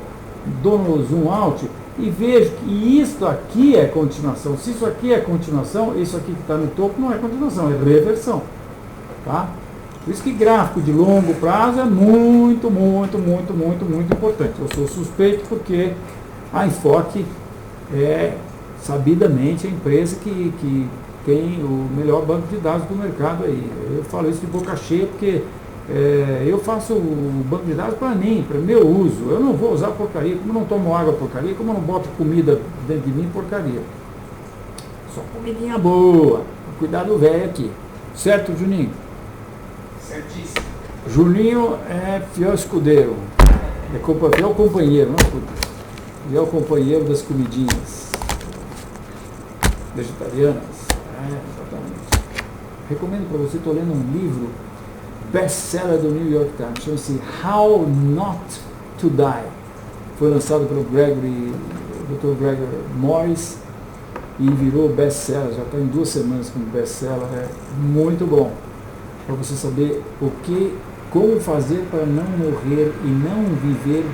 dou no zoom out e vejo que isso aqui é continuação. Se isso aqui é continuação, isso aqui que está no topo não é continuação, é reversão, tá? Por isso que gráfico de longo prazo é muito importante. Eu sou suspeito porque a Enfoque é sabidamente a empresa que tem o melhor banco de dados do mercado aí. Eu falo isso de boca cheia porque eu faço o banco de dados para mim, para meu uso. Eu não vou usar porcaria, como eu não tomo água porcaria, como eu não boto comida dentro de mim porcaria. Só comidinha boa. Cuidado velho aqui. Certo, Juninho? Certíssimo. Juninho é fiel escudeiro, é fiel companheiro, não escudeiro, fiel companheiro das comidinhas vegetarianas, exatamente. Recomendo para você, estou lendo um livro best-seller do New York Times, chama-se How Not to Die, foi lançado pelo Dr. Gregory Morris e virou best-seller, já está em 2 semanas como best-seller, é muito bom. Para você saber como fazer para não morrer e não viver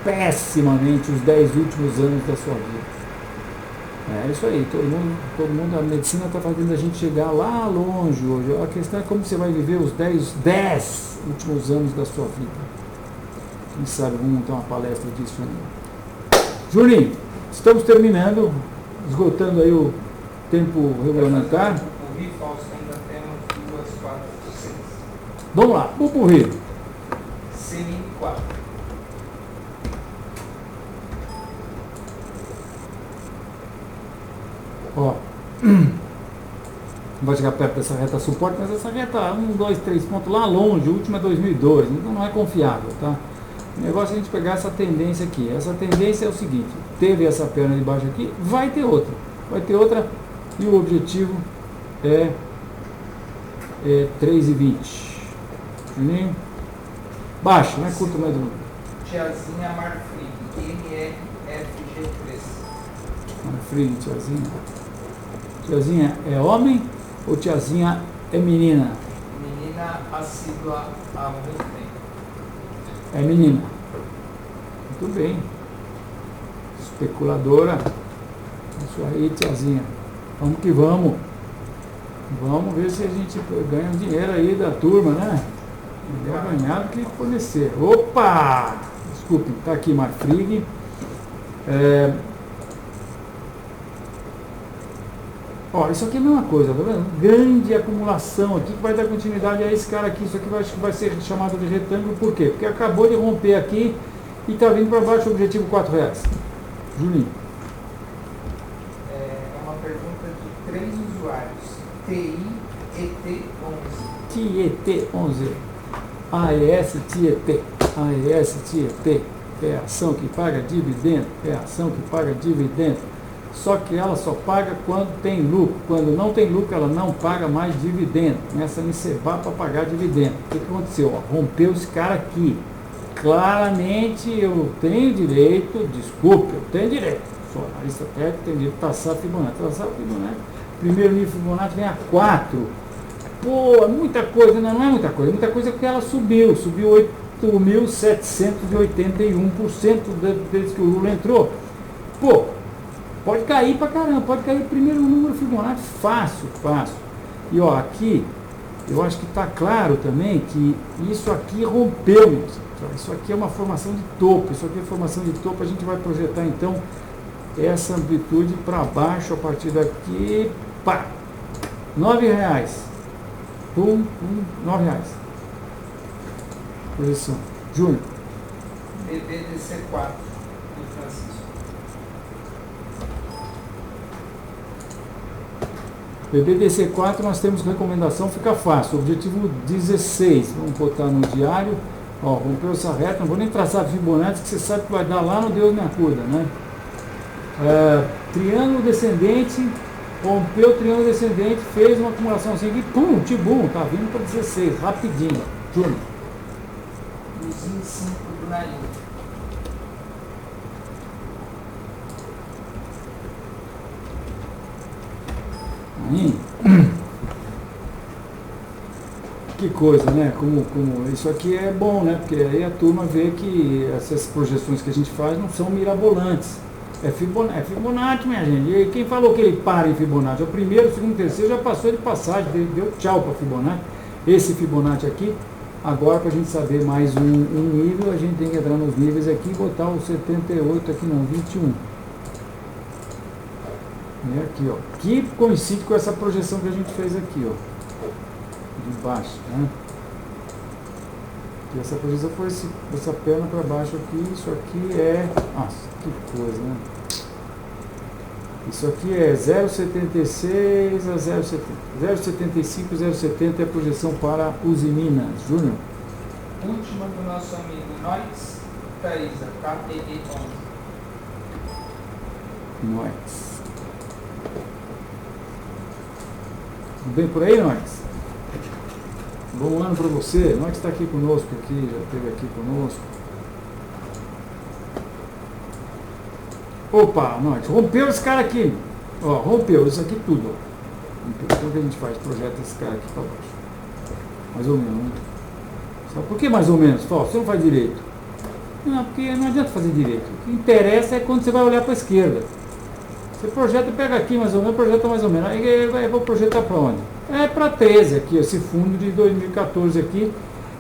pessimamente os 10 últimos anos da sua vida. É isso aí, todo mundo, a medicina está fazendo a gente chegar lá longe hoje. A questão é como você vai viver os 10 últimos anos da sua vida. Quem sabe vamos montar uma palestra disso ainda. Juninho, estamos terminando, esgotando aí o tempo regulamentar. Vamos lá, Pupurri. CMI 4. Ó, vai chegar perto dessa reta suporte, mas essa reta 1, 2, 3 pontos lá longe, o último é 2002, então não é confiável, tá? O negócio é a gente pegar essa tendência aqui. Essa tendência é o seguinte, teve essa perna de baixo aqui, vai ter outra e o objetivo é 3,20. Juninho? Baixo, não é curto mais um. Tiazinha Marfrig, MRFG3. Marfrig, tiazinha. Tiazinha é homem ou tiazinha é menina? Menina assídua há muito tempo. É menina. Muito bem. Especuladora. Isso aí, tiazinha. Vamos que vamos. Vamos ver se a gente ganha um dinheiro aí da turma, né? Melhor ganhar do que fornecer. Opa! Desculpe, está aqui Ó, isso aqui é a mesma coisa, tá vendo? Grande acumulação aqui que vai dar continuidade a esse cara aqui. Isso aqui vai ser chamado de retângulo, por quê? Porque acabou de romper aqui e está vindo para baixo o objetivo R$4. Julinho. É uma pergunta de 3 usuários. TIET11. AES TIET. AES TIET. É ação que paga dividendo. É ação que paga dividendo. Só que ela só paga quando tem lucro. Quando não tem lucro, ela não paga mais dividendo. Começa a encebar para pagar dividendo. O que aconteceu? Ó, rompeu esse cara aqui. Claramente eu tenho direito, desculpe, eu tenho direito. Sou analista técnico, tenho direito de taxar Fibonacci. Taxar Fibonacci. Primeiro nível Fibonacci vem a 4. Pô, muita coisa, não é muita coisa. Muita coisa porque ela subiu 8.781% desde que o Lula entrou. Pô, pode cair pra caramba, pode cair o primeiro número Fibonacci fácil. E ó, aqui, eu acho que está claro também que isso aqui rompeu. Isso aqui é uma formação de topo. Isso aqui é formação de topo. A gente vai projetar então essa amplitude para baixo a partir daqui. Pá! R$9. R$9. Posição. Júnior. BBDC4 do Francisco. BBDC4 nós temos recomendação, fica fácil. Objetivo 16. Vamos botar no diário. Ó, rompeu essa reta. Não vou nem traçar Fibonacci, que você sabe que vai dar lá no Deus me acuda, né? Triângulo descendente. Rompeu o triângulo descendente, fez uma acumulação assim, e pum, tibum, tá vindo para 16, rapidinho. Júnior. 205 do Narinho. Que coisa, né? Como isso aqui é bom, né? Porque aí a turma vê que essas projeções que a gente faz não são mirabolantes. É Fibonacci, minha gente. E quem falou que ele para em Fibonacci? O primeiro, o segundo, o terceiro já passou de passagem, deu tchau para Fibonacci. Esse Fibonacci aqui, agora para a gente saber mais um nível, a gente tem que entrar nos níveis aqui e botar o 78 aqui, não, 21. E aqui, ó. Que coincide com essa projeção que a gente fez aqui, ó. De baixo, né? E essa projeção foi essa perna para baixo aqui, isso aqui é... Nossa, que coisa, né? Isso aqui é 0,76 a 0,70. 0,75 e 0,70 é a projeção para Usiminas. Júnior. Última do nosso amigo Noix Thaisa, KTE11. Noix. Tudo bem por aí, Noix? Bom ano para você. Noix está aqui conosco, aqui, já esteve aqui conosco. Opa, Noix, rompeu esse cara aqui. Ó, rompeu isso aqui tudo. Ó. Então o que a gente faz? Projeta esse cara aqui para baixo. Mais ou menos. Sabe por que mais ou menos? Fala, você não faz direito. Não, porque não adianta fazer direito. O que interessa é quando você vai olhar para a esquerda. Você projeta, pega aqui mais ou menos, projeta mais ou menos. Aí vou projetar para onde? É para 13 aqui, esse fundo de 2014 aqui.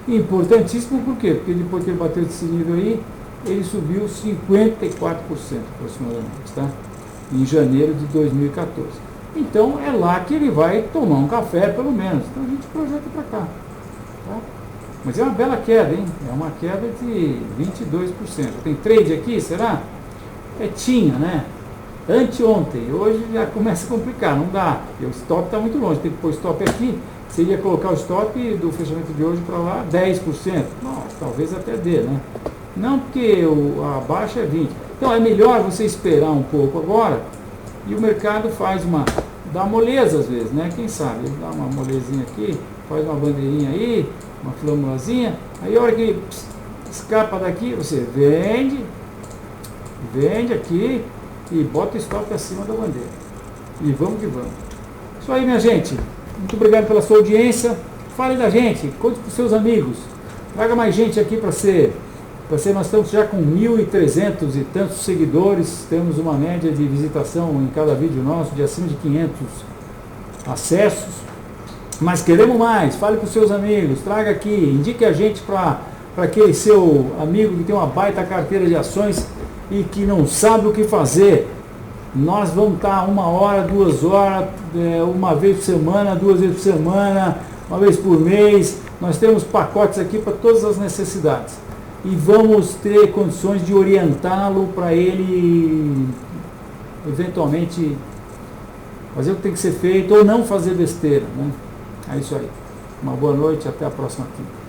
Importantíssimo por quê? Porque depois que ele bateu esse nível aí, ele subiu 54% aproximadamente, tá? Em janeiro de 2014. Então é lá que ele vai tomar um café pelo menos. Então a gente projeta para cá. Tá? Mas é uma bela queda, hein? É uma queda de 22%. Tem trade aqui, será? Tinha, né? Anteontem, hoje já começa a complicar, não dá, porque o stop está muito longe, tem que pôr stop aqui, seria colocar o stop do fechamento de hoje para lá 10%, nossa, talvez até dê, né? Não, porque a baixa é 20%, então é melhor você esperar um pouco agora, e o mercado dá moleza às vezes, né? Quem sabe, ele dá uma molezinha aqui, faz uma bandeirinha aí, uma flâmulazinha, aí a hora que escapa daqui, você vende aqui, e bota o stop acima da bandeira. E vamos que vamos. Isso aí, minha gente. Muito obrigado pela sua audiência. Fale da gente, conte para os seus amigos. Traga mais gente aqui para ser. Nós estamos já com 1.300 e tantos seguidores. Temos uma média de visitação em cada vídeo nosso de acima de 500 acessos. Mas queremos mais. Fale com os seus amigos. Traga aqui. Indique a gente para aquele seu amigo que tem uma baita carteira de ações e que não sabe o que fazer. nós vamos estar 1 hora, 2 horas, uma vez por semana, 2 vezes por semana, uma vez por mês. Nós temos pacotes aqui para todas as necessidades. E vamos ter condições de orientá-lo para ele, eventualmente, fazer o que tem que ser feito ou não fazer besteira, né? É isso aí. Uma boa noite, até a próxima quinta.